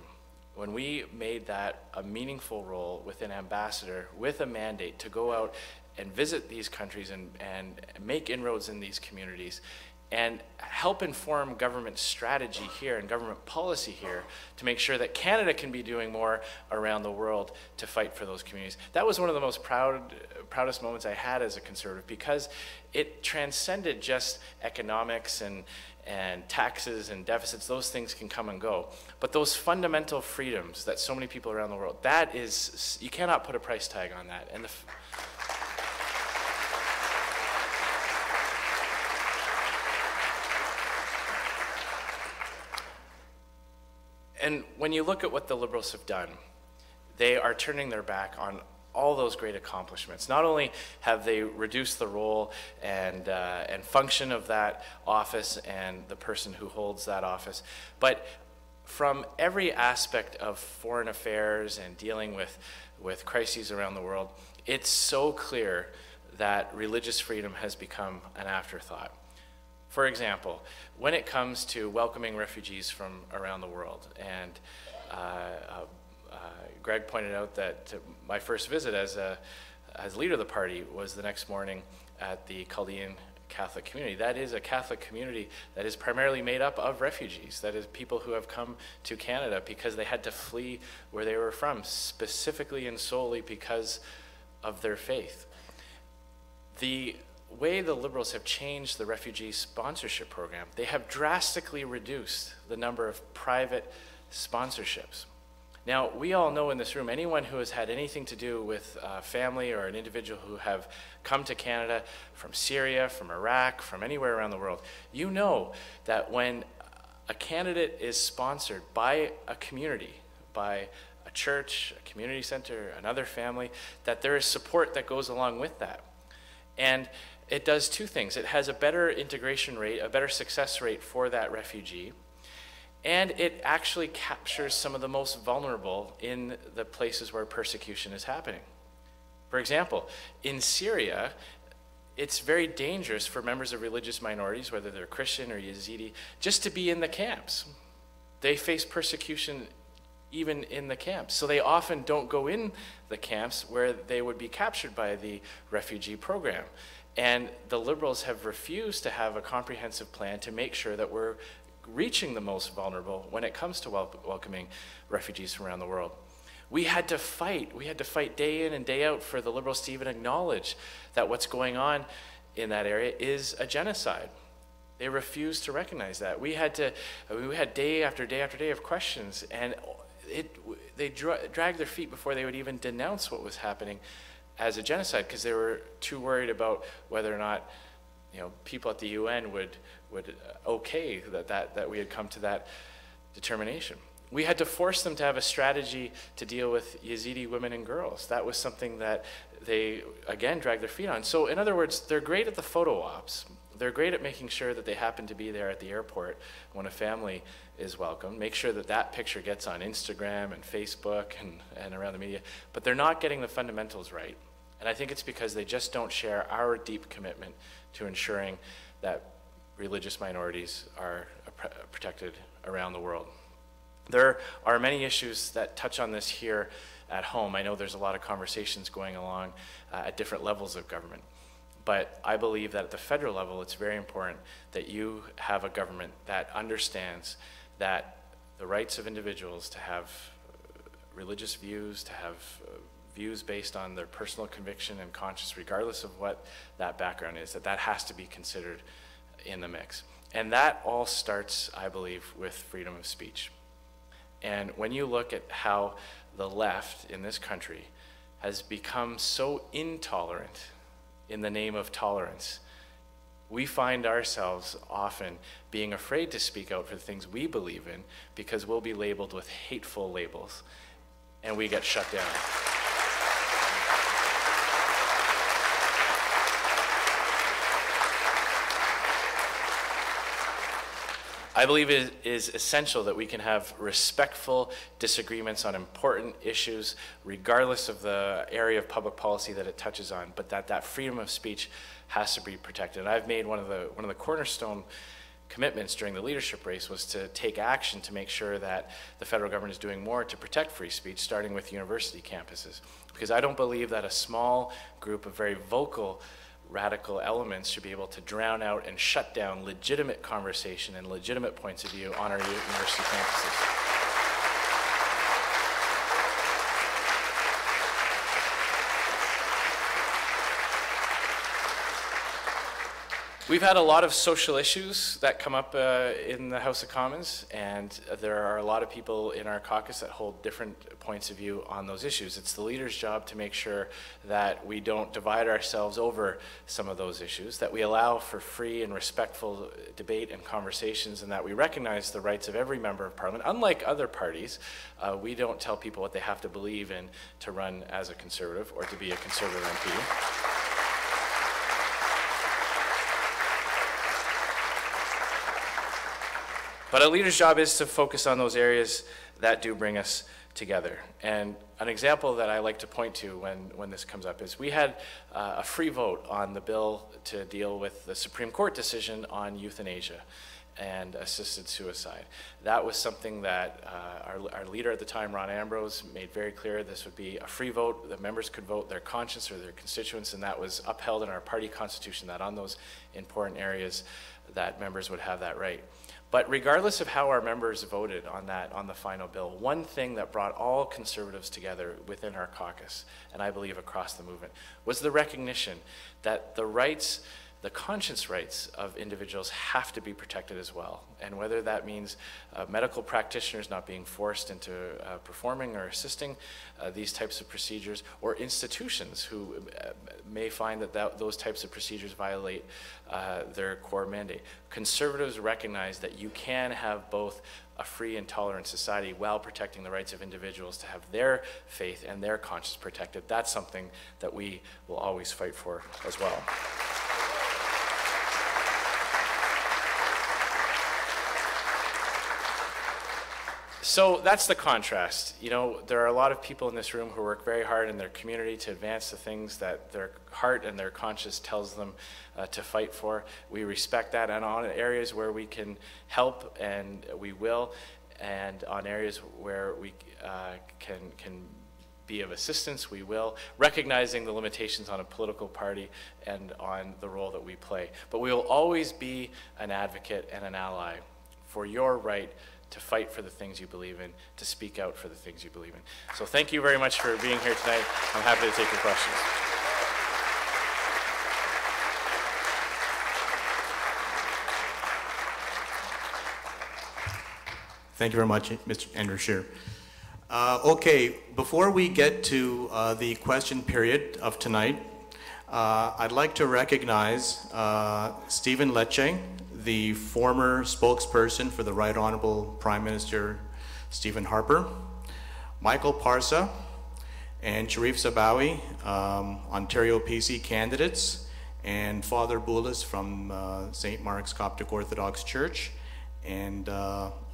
when we made that a meaningful role with an ambassador with a mandate to go out and visit these countries and make inroads in these communities, and help inform government strategy here and government policy here to make sure that Canada can be doing more around the world to fight for those communities. That was one of the most proudest moments I had as a Conservative, because it transcended just economics and taxes and deficits. Those things can come and go. But those fundamental freedoms that so many people around the world, that is, you cannot put a price tag on that. And And when you look at what the Liberals have done, they are turning their back on all those great accomplishments. Not only have they reduced the role and function of that office and the person who holds that office, but from every aspect of foreign affairs and dealing with crises around the world, it's so clear that religious freedom has become an afterthought. For example, when it comes to welcoming refugees from around the world, and Greg pointed out that my first visit as leader of the party was the next morning at the Chaldean Catholic community. That is a Catholic community that is primarily made up of refugees. That is people who have come to Canada because they had to flee where they were from, specifically and solely because of their faith. The way the Liberals have changed the refugee sponsorship program, they have drastically reduced the number of private sponsorships. Now, we all know in this room, anyone who has had anything to do with a family or an individual who have come to Canada from Syria, from Iraq, from anywhere around the world, you know that when a candidate is sponsored by a community, by a church, a community center, another family, that there is support that goes along with that. And it does two things. It has a better integration rate, a better success rate for that refugee, and it actually captures some of the most vulnerable in the places where persecution is happening. For example, in Syria, it's very dangerous for members of religious minorities, whether they're Christian or Yazidi, just to be in the camps. They face persecution even in the camps. So they often don't go in the camps where they would be captured by the refugee program. And the Liberals have refused to have a comprehensive plan to make sure that we're reaching the most vulnerable when it comes to welcoming refugees from around the world. We had to fight day in and day out for the Liberals to even acknowledge that what's going on in that area is a genocide. They refused to recognize that. We had day after day after day of questions, and they dragged their feet before they would even denounce what was happening as a genocide, because they were too worried about whether or not people at the UN would okay that we had come to that determination. We had to force them to have a strategy to deal with Yazidi women and girls. That was something that they, again, dragged their feet on. So in other words, they're great at the photo ops. They're great at making sure that they happen to be there at the airport when a family is welcomed, make sure that that picture gets on Instagram and Facebook and around the media, but they're not getting the fundamentals right. And I think it's because they just don't share our deep commitment to ensuring that religious minorities are protected around the world. There are many issues that touch on this here at home. I know there's a lot of conversations going along at different levels of government. But I believe that at the federal level, it's very important that you have a government that understands that the rights of individuals to have religious views, to have views based on their personal conviction and conscience, regardless of what that background is, that has to be considered in the mix. And that all starts, I believe, with freedom of speech. And when you look at how the left in this country has become so intolerant in the name of tolerance, we find ourselves often being afraid to speak out for the things we believe in because we'll be labeled with hateful labels and we get shut down. I believe it is essential that we can have respectful disagreements on important issues, regardless of the area of public policy that it touches on, but that freedom of speech has to be protected. And I've made one of the cornerstone commitments during the leadership race was to take action to make sure that the federal government is doing more to protect free speech, starting with university campuses. Because I don't believe that a small group of very vocal radical elements should be able to drown out and shut down legitimate conversation and legitimate points of view on our university campuses. We've had a lot of social issues that come up in the House of Commons, and there are a lot of people in our caucus that hold different points of view on those issues. It's the leader's job to make sure that we don't divide ourselves over some of those issues, that we allow for free and respectful debate and conversations, and that we recognize the rights of every member of Parliament. Unlike other parties, we don't tell people what they have to believe in to run as a Conservative or to be a Conservative MP. But a leader's job is to focus on those areas that do bring us together. And an example that I like to point to when this comes up is we had a free vote on the bill to deal with the Supreme Court decision on euthanasia and assisted suicide. That was something that our leader at the time, Ron Ambrose, made very clear this would be a free vote. The members could vote their conscience or their constituents, and that was upheld in our party constitution, that on those important areas that members would have that right. But regardless of how our members voted on the final bill, one thing that brought all Conservatives together within our caucus, and I believe across the movement, was the recognition that the rights, the conscience rights of individuals have to be protected as well. And whether that means medical practitioners not being forced into performing or assisting these types of procedures, or institutions who may find that those types of procedures violate their core mandate. Conservatives recognize that you can have both a free and tolerant society while protecting the rights of individuals to have their faith and their conscience protected. That's something that we will always fight for as well. So that's the contrast. You know, there are a lot of people in this room who work very hard in their community to advance the things that their heart and their conscience tells them to fight for. We respect that, and on areas where we can help, and we will, and on areas where we can be of assistance, we will, recognizing the limitations on a political party and on the role that we play. But we will always be an advocate and an ally for your right to fight for the things you believe in, to speak out for the things you believe in. So thank you very much for being here tonight. I'm happy to take your questions. Thank you very much, Mr. Andrew Scheer. Okay, before we get to the question period of tonight, I'd like to recognize Stephen Lecce, the former spokesperson for the Right Honorable Prime Minister Stephen Harper, Michael Parsa, and Sharif Sabawi, Ontario PC candidates, and Father Boulis from St. Mark's Coptic Orthodox Church, and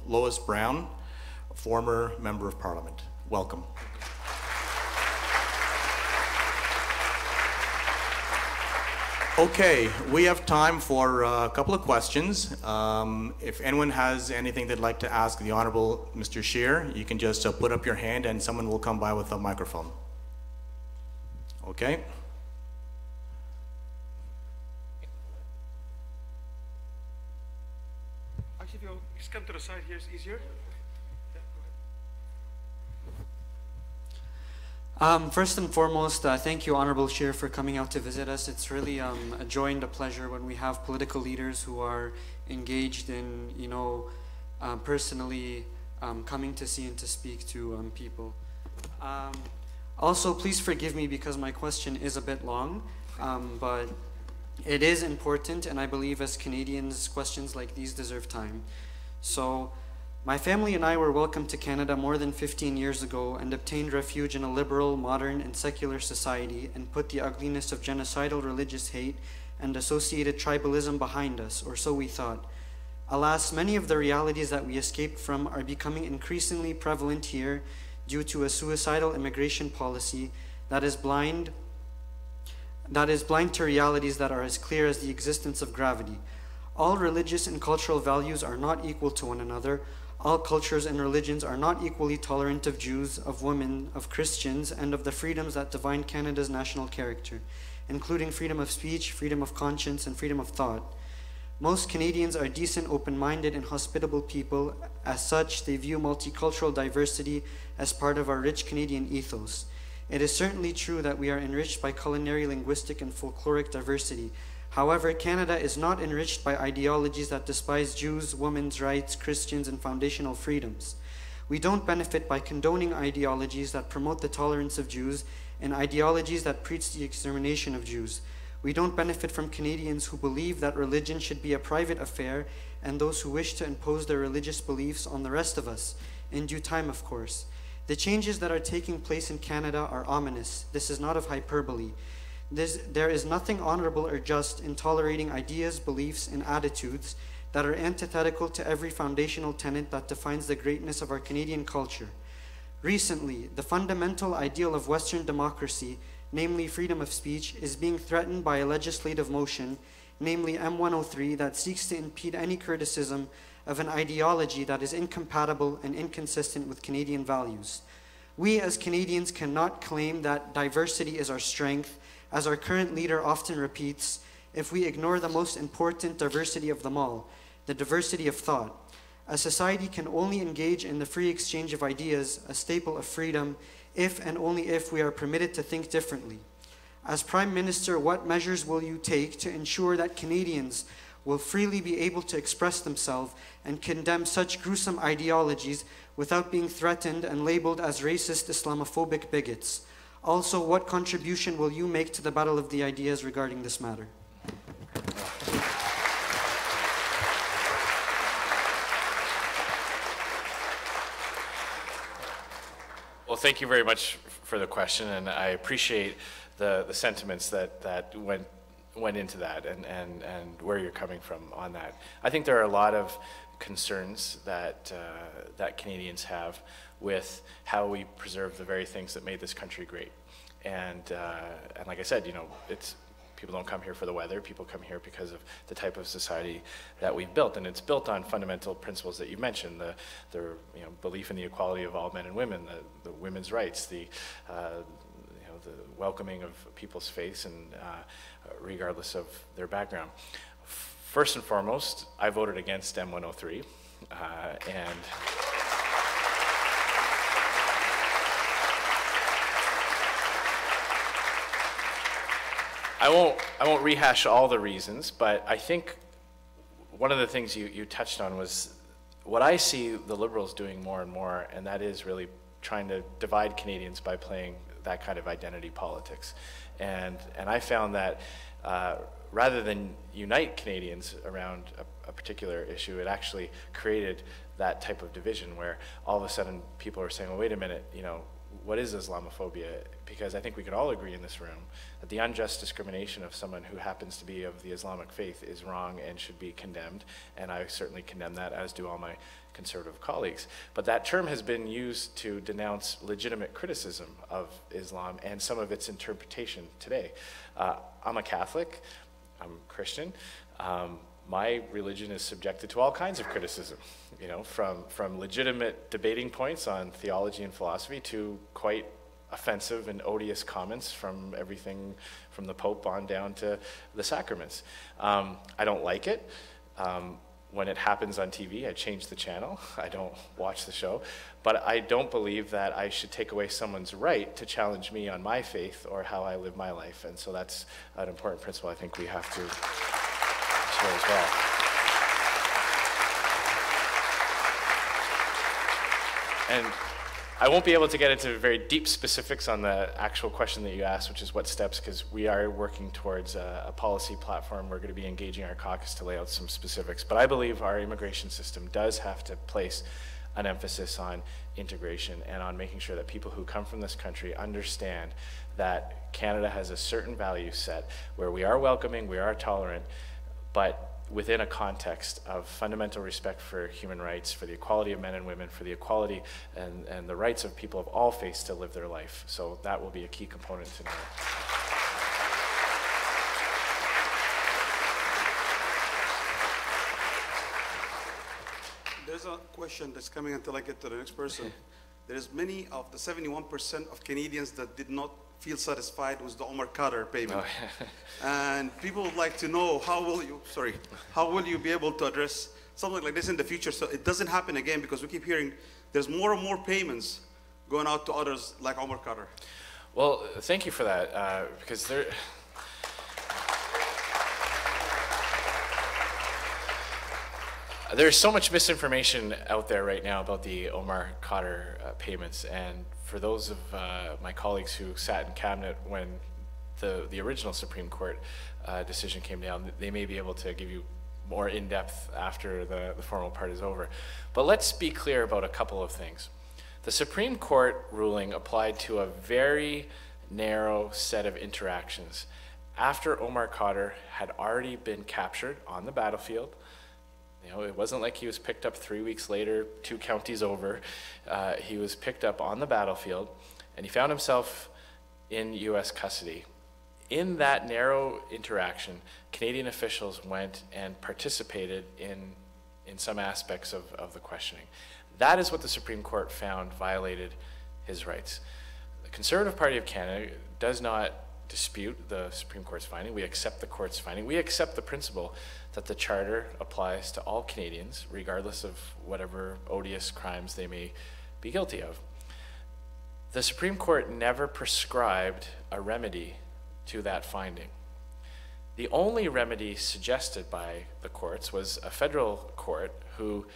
Lois Brown, former Member of Parliament. Welcome. Okay, we have time for a couple of questions. If anyone has anything they'd like to ask the Honorable Mr. Scheer, you can just put up your hand and someone will come by with a microphone. Okay. Actually, if you just come to the side here, it's easier. First and foremost, thank you, Honorable Scheer, for coming out to visit us. It's really a joy and a pleasure when we have political leaders who are engaged in, you know, personally coming to see and to speak to people. Also, please forgive me because my question is a bit long, but it is important, and I believe as Canadians, questions like these deserve time. So, my family and I were welcomed to Canada more than 15 years ago and obtained refuge in a liberal, modern, and secular society and put the ugliness of genocidal religious hate and associated tribalism behind us, or so we thought. Alas, many of the realities that we escaped from are becoming increasingly prevalent here due to a suicidal immigration policy that is blind to realities that are as clear as the existence of gravity. All religious and cultural values are not equal to one another. All cultures and religions are not equally tolerant of Jews, of women, of Christians, and of the freedoms that define Canada's national character, including freedom of speech, freedom of conscience, and freedom of thought. Most Canadians are decent, open-minded, and hospitable people. As such, they view multicultural diversity as part of our rich Canadian ethos. It is certainly true that we are enriched by culinary, linguistic, and folkloric diversity. However, Canada is not enriched by ideologies that despise Jews, women's rights, Christians, and foundational freedoms. We don't benefit by condoning ideologies that promote the tolerance of Jews and ideologies that preach the extermination of Jews. We don't benefit from Canadians who believe that religion should be a private affair and those who wish to impose their religious beliefs on the rest of us, in due time, of course. The changes that are taking place in Canada are ominous. This is not of hyperbole. There is nothing honorable or just in tolerating ideas, beliefs, and attitudes that are antithetical to every foundational tenet that defines the greatness of our Canadian culture. Recently, the fundamental ideal of Western democracy, namely freedom of speech, is being threatened by a legislative motion, namely M103, that seeks to impede any criticism of an ideology that is incompatible and inconsistent with Canadian values. We as Canadians cannot claim that diversity is our strength, as our current leader often repeats, if we ignore the most important diversity of them all, the diversity of thought. A society can only engage in the free exchange of ideas, a staple of freedom, if and only if we are permitted to think differently. As Prime Minister, what measures will you take to ensure that Canadians will freely be able to express themselves and condemn such gruesome ideologies without being threatened and labeled as racist, Islamophobic bigots? Also, what contribution will you make to the battle of the ideas regarding this matter? Well, thank you very much for the question, and I appreciate the sentiments that went went into that and where you're coming from on that. I think there are a lot of concerns that that Canadians have with how we preserve the very things that made this country great. And like I said, you know, people don't come here for the weather. People come here because of the type of society that we've built, and it's built on fundamental principles that you mentioned: the you know, belief in the equality of all men and women, the women's rights, the the welcoming of people's faiths, and regardless of their background. First and foremost, I voted against M103, and I won't rehash all the reasons, but I think one of the things you touched on was what I see the Liberals doing more and more, and that is really trying to divide Canadians by playing that kind of identity politics. And I found that rather than unite Canadians around a particular issue, it actually created that type of division where all of a sudden people are saying, well, wait a minute, you know, what is Islamophobia? Because I think we could all agree in this room that the unjust discrimination of someone who happens to be of the Islamic faith is wrong and should be condemned, and I certainly condemn that, as do all my conservative colleagues. But that term has been used to denounce legitimate criticism of Islam and some of its interpretation today. I'm a Catholic, I'm Christian. My religion is subjected to all kinds of criticism, you know, from legitimate debating points on theology and philosophy to quite offensive and odious comments from everything from the Pope on down to the sacraments. I don't like it. When it happens on TV, I change the channel. I don't watch the show. But I don't believe that I should take away someone's right to challenge me on my faith or how I live my life. And so that's an important principle I think we have to share as well. And I won't be able to get into very deep specifics on the actual question that you asked, which is what steps, because we are working towards a policy platform. We're going to be engaging our caucus to lay out some specifics. But I believe our immigration system does have to place an emphasis on integration and on making sure that people who come from this country understand that Canada has a certain value set where we are welcoming, we are tolerant, but within a context of fundamental respect for human rights, for the equality of men and women, for the equality and the rights of people of all faiths to live their life. So that will be a key component to know. There's a question that's coming until I get to the next person. There's many of the 71% of Canadians that did not feel satisfied with the Omar Carter payment. Oh. And people would like to know how will you be able to address something like this in the future so it doesn't happen again, because we keep hearing there's more and more payments going out to others like Omar Carter. Well, thank you for that, because there's so much misinformation out there right now about the Omar Carter payments, and for those of my colleagues who sat in cabinet when the original Supreme Court decision came down, they may be able to give you more in-depth after the formal part is over. But let's be clear about a couple of things. The Supreme Court ruling applied to a very narrow set of interactions after Omar Carter had already been captured on the battlefield. You know, it wasn't like he was picked up 3 weeks later, 2 counties over. He was picked up on the battlefield, and he found himself in U.S. custody. In that narrow interaction, Canadian officials went and participated in some aspects of the questioning. That is what the Supreme Court found violated his rights. The Conservative Party of Canada does not dispute the Supreme Court's finding. We accept the court's finding. We accept the principle that the Charter applies to all Canadians, regardless of whatever odious crimes they may be guilty of. The Supreme Court never prescribed a remedy to that finding. The only remedy suggested by the courts was a federal court who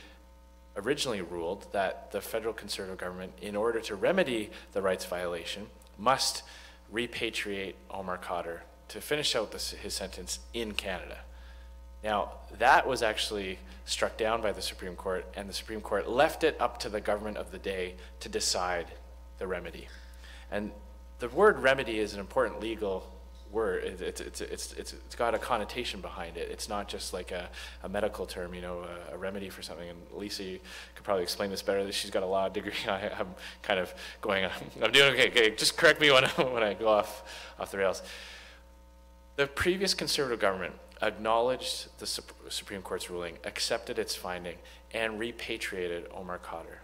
originally ruled that the federal Conservative government, in order to remedy the rights violation, must repatriate Omar Carter to finish out his sentence in Canada. Now, that was actually struck down by the Supreme Court, and the Supreme Court left it up to the government of the day to decide the remedy. And the word remedy is an important legal word. It's got a connotation behind it. It's not just like a medical term, you know, a remedy for something. And Lisa, you could probably explain this better. She's got a law degree. I'm kind of going, I'm doing okay. Just correct me when I go off the rails. The previous Conservative government acknowledged the Supreme Court's ruling, accepted its finding, and repatriated Omar Khadr.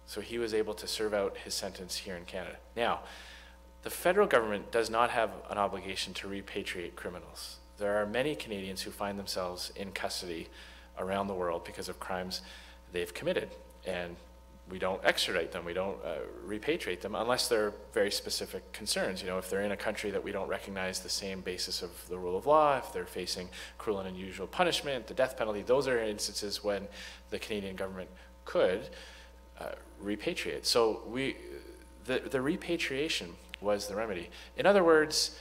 So he was able to serve out his sentence here in Canada. Now, the federal government does not have an obligation to repatriate criminals. There are many Canadians who find themselves in custody around the world because of crimes they've committed, and we don't extradite them, we don't repatriate them unless there are very specific concerns. You know, if they're in a country that we don't recognize the same basis of the rule of law, if they're facing cruel and unusual punishment, the death penalty, those are instances when the Canadian government could repatriate. So the repatriation was the remedy. In other words,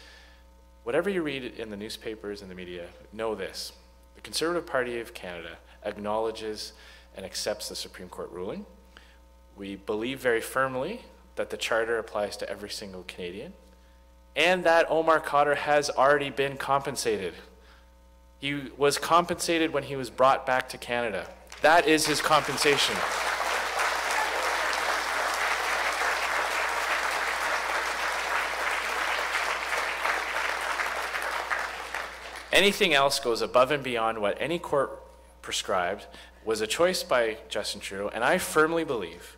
whatever you read in the newspapers and the media, know this: the Conservative Party of Canada acknowledges and accepts the Supreme Court ruling. We believe very firmly that the Charter applies to every single Canadian, and that Omar Khadr has already been compensated. He was compensated when he was brought back to Canada. That is his compensation. Anything else goes above and beyond what any court prescribed, was a choice by Justin Trudeau, and I firmly believe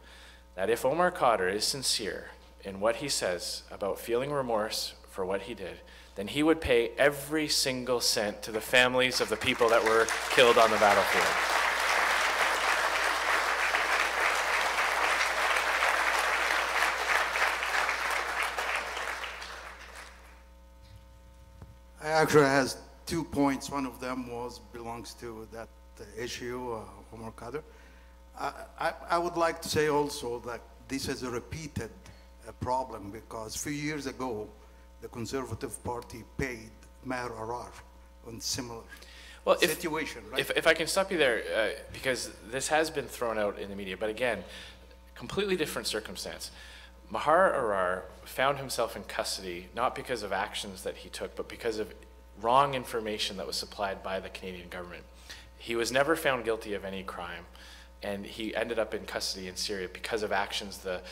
that if Omar Khadr is sincere in what he says about feeling remorse for what he did, then he would pay every single cent to the families of the people that were killed on the battlefield. I actually has 2 points. One of them belongs to that issue, Omar Khadr. I would like to say also that this is a repeated problem, because a few years ago, the Conservative Party paid Maher Arar on similar situation. Right? If I can stop you there, because this has been thrown out in the media, but again, completely different circumstance. Maher Arar found himself in custody not because of actions that he took, but because of wrong information that was supplied by the Canadian government. He was never found guilty of any crime, and he ended up in custody in Syria because of actions the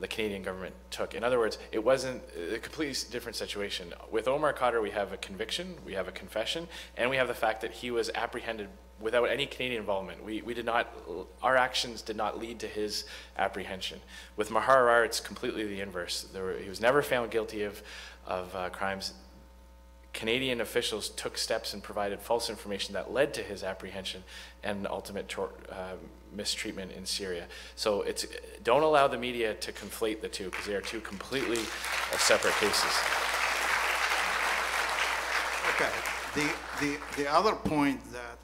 Canadian government took. In other words, it wasn't a completely different situation. With Omar Khadr, we have a conviction, we have a confession, and we have the fact that he was apprehended without any Canadian involvement. Our actions did not lead to his apprehension. With Maher Arar, it's completely the inverse. He was never found guilty of crimes. Canadian officials took steps and provided false information that led to his apprehension and ultimate mistreatment in Syria. So don't allow the media to conflate the two, because they are two completely separate cases. Okay. The other point that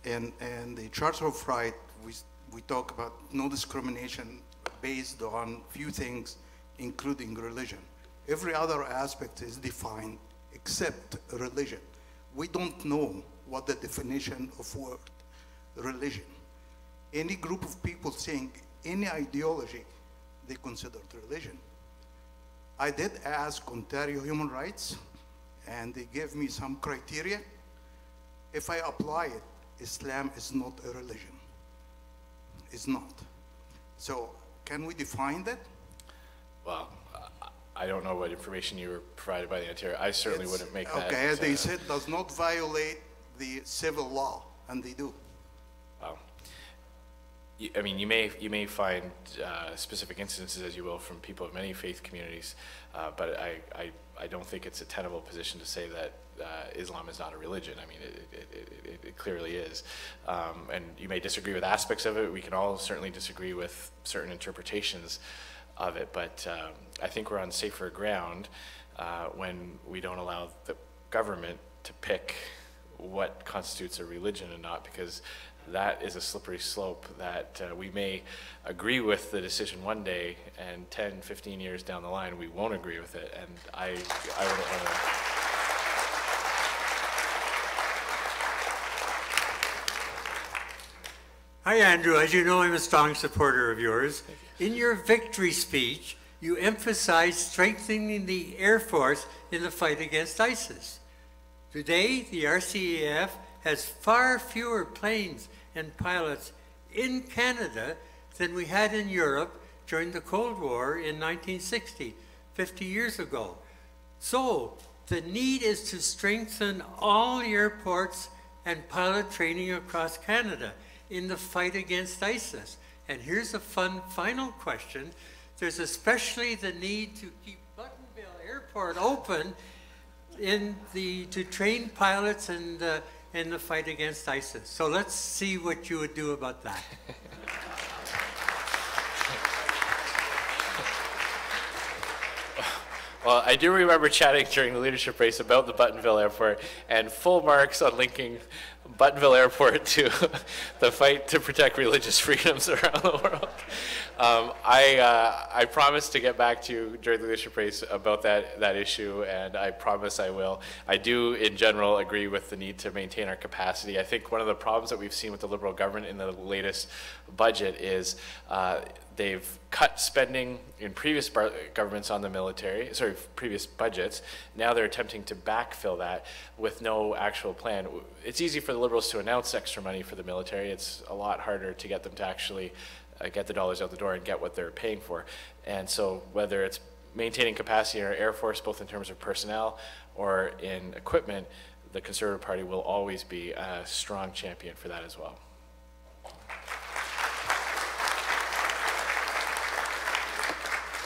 in the Charter of Rights, we talk about no discrimination based on few things, including religion. Every other aspect is defined except religion. We don't know what the definition of word religion. Any group of people saying any ideology, they consider it religion. I did ask Ontario Human Rights, and they gave me some criteria. If I apply it, Islam is not a religion. It's not. So can we define that? Well, I don't know what information you were provided by the Ontario. I certainly wouldn't make that. Okay, they said does not violate the civil law, and they do. Wow. I mean, you may find specific instances, as you will, from people of many faith communities, but I don't think it's a tenable position to say that Islam is not a religion. I mean, it clearly is. And you may disagree with aspects of it. We can all certainly disagree with certain interpretations of it, but I think we're on safer ground when we don't allow the government to pick what constitutes a religion and not, because that is a slippery slope that we may agree with the decision one day, and 10, 15 years down the line we won't agree with it, and I wouldn't want to. Hi, Andrew. As you know, I'm a strong supporter of yours. In your victory speech, you emphasized strengthening the Air Force in the fight against ISIS. Today, the RCAF has far fewer planes and pilots in Canada than we had in Europe during the Cold War in 1960, 50 years ago. So, the need is to strengthen all airports and pilot training across Canada in the fight against ISIS. And here's a fun final question. There's especially the need to keep Buttonville Airport open to train pilots in the fight against ISIS. So let's see what you would do about that. Well, I do remember chatting during the leadership race about the Buttonville Airport, and full marks on linking Buttonville Airport to the fight to protect religious freedoms around the world. I promise to get back to you during the leadership race about that issue, and I promise I will. I do, in general, agree with the need to maintain our capacity. I think one of the problems that we've seen with the Liberal government in the latest budget is they've cut spending in previous governments on the military, previous budgets. Now they're attempting to backfill that with no actual plan. It's easy for the Liberals to announce extra money for the military. It's a lot harder to get them to actually get the dollars out the door and get what they're paying for. And so whether it's maintaining capacity in our Air Force, both in terms of personnel or in equipment, the Conservative Party will always be a strong champion for that as well.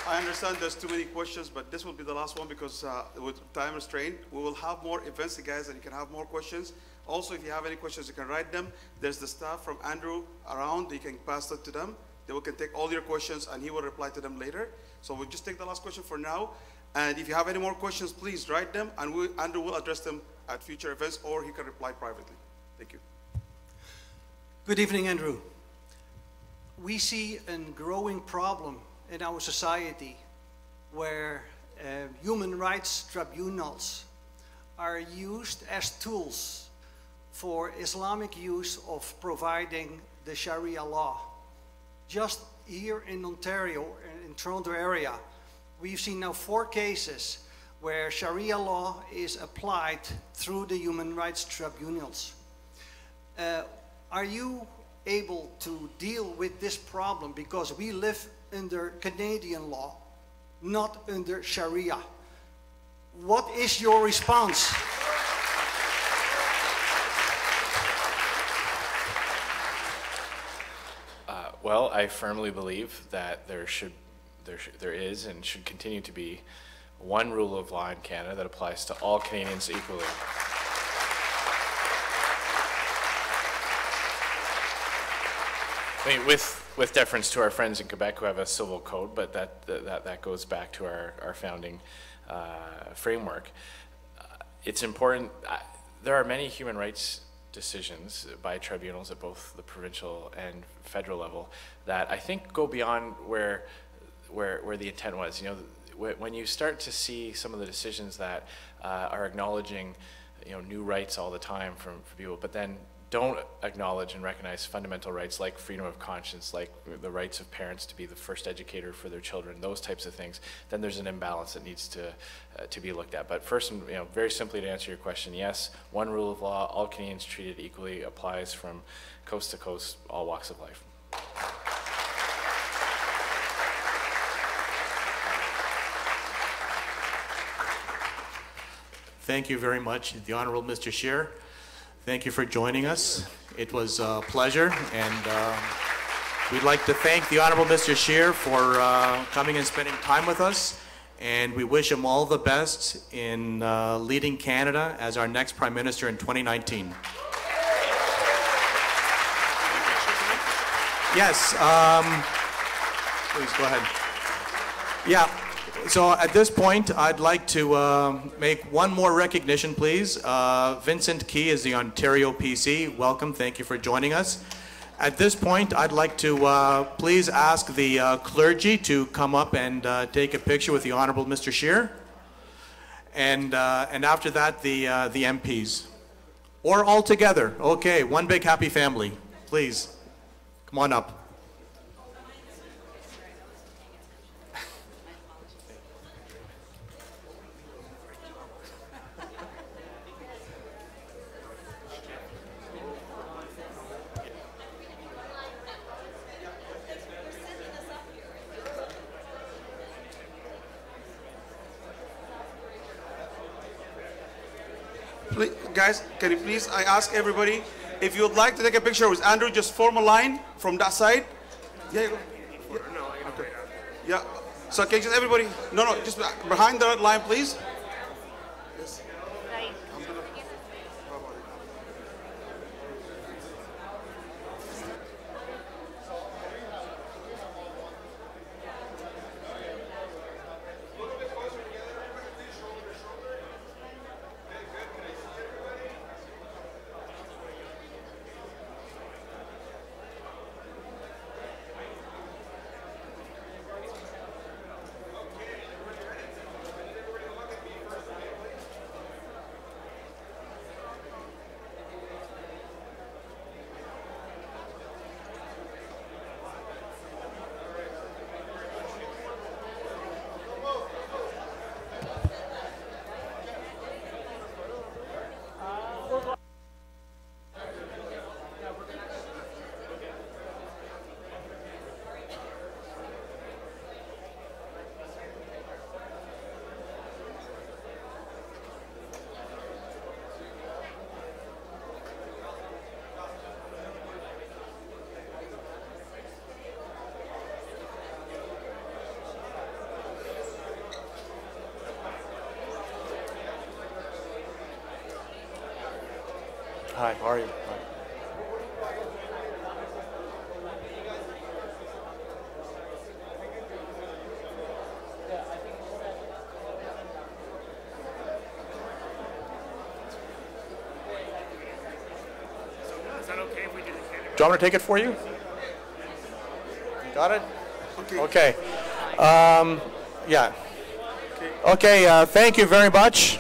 I understand there's too many questions, but this will be the last one because with time restraint, we will have more events, guys, and you can have more questions. Also, if you have any questions, you can write them. There's the staff from Andrew around. You can pass that to them. They can take all your questions, and he will reply to them later. So we'll just take the last question for now. And if you have any more questions, please write them, and Andrew will address them at future events, or he can reply privately. Thank you. Good evening, Andrew. We see a growing problem in our society where human rights tribunals are used as tools for Islamic use of providing the Sharia law. Just here in Ontario, in Toronto area, we've seen now 4 cases where Sharia law is applied through the human rights tribunals. Are you able to deal with this problem? Because we live under Canadian law, not under Sharia. What is your response? Well, I firmly believe that there is and should continue to be one rule of law in Canada that applies to all Canadians equally. I mean, with deference to our friends in Quebec who have a civil code, but that goes back to our founding framework. It's important. There are many human rights decisions by tribunals at both the provincial and federal level that I think go beyond where the intent was. You know, when you start to see some of the decisions that are acknowledging, you know, new rights all the time for people, but then don't acknowledge and recognize fundamental rights like freedom of conscience, like the rights of parents to be the first educator for their children, those types of things, then there's an imbalance that needs to be looked at. But first, you know, very simply to answer your question, yes, one rule of law, all Canadians treated equally, applies from coast to coast, all walks of life. Thank you very much, the Honourable Mr. Scheer. Thank you for joining us. It was a pleasure, and we'd like to thank the Honourable Mr. Scheer for coming and spending time with us, and we wish him all the best in leading Canada as our next Prime Minister in 2019. Yes, please go ahead. Yeah. So at this point, I'd like to make one more recognition, please. Vincent Key is the Ontario PC. Welcome, thank you for joining us. At this point, I'd like to please ask the clergy to come up and take a picture with the Honourable Mr. Scheer. And after that, the MPs. Or all together. Okay, one big happy family. Please, come on up. Guys, can you please, I ask everybody, if you would like to take a picture with Andrew, just form a line from that side. Yeah, okay. Yeah. So can just everybody, no, just behind the line, please. Yes. Hi, how are you? Hi. Is that okay if we do the camera? Do you want me to take it for you? Got it? Okay. Okay. Yeah. Okay, thank you very much.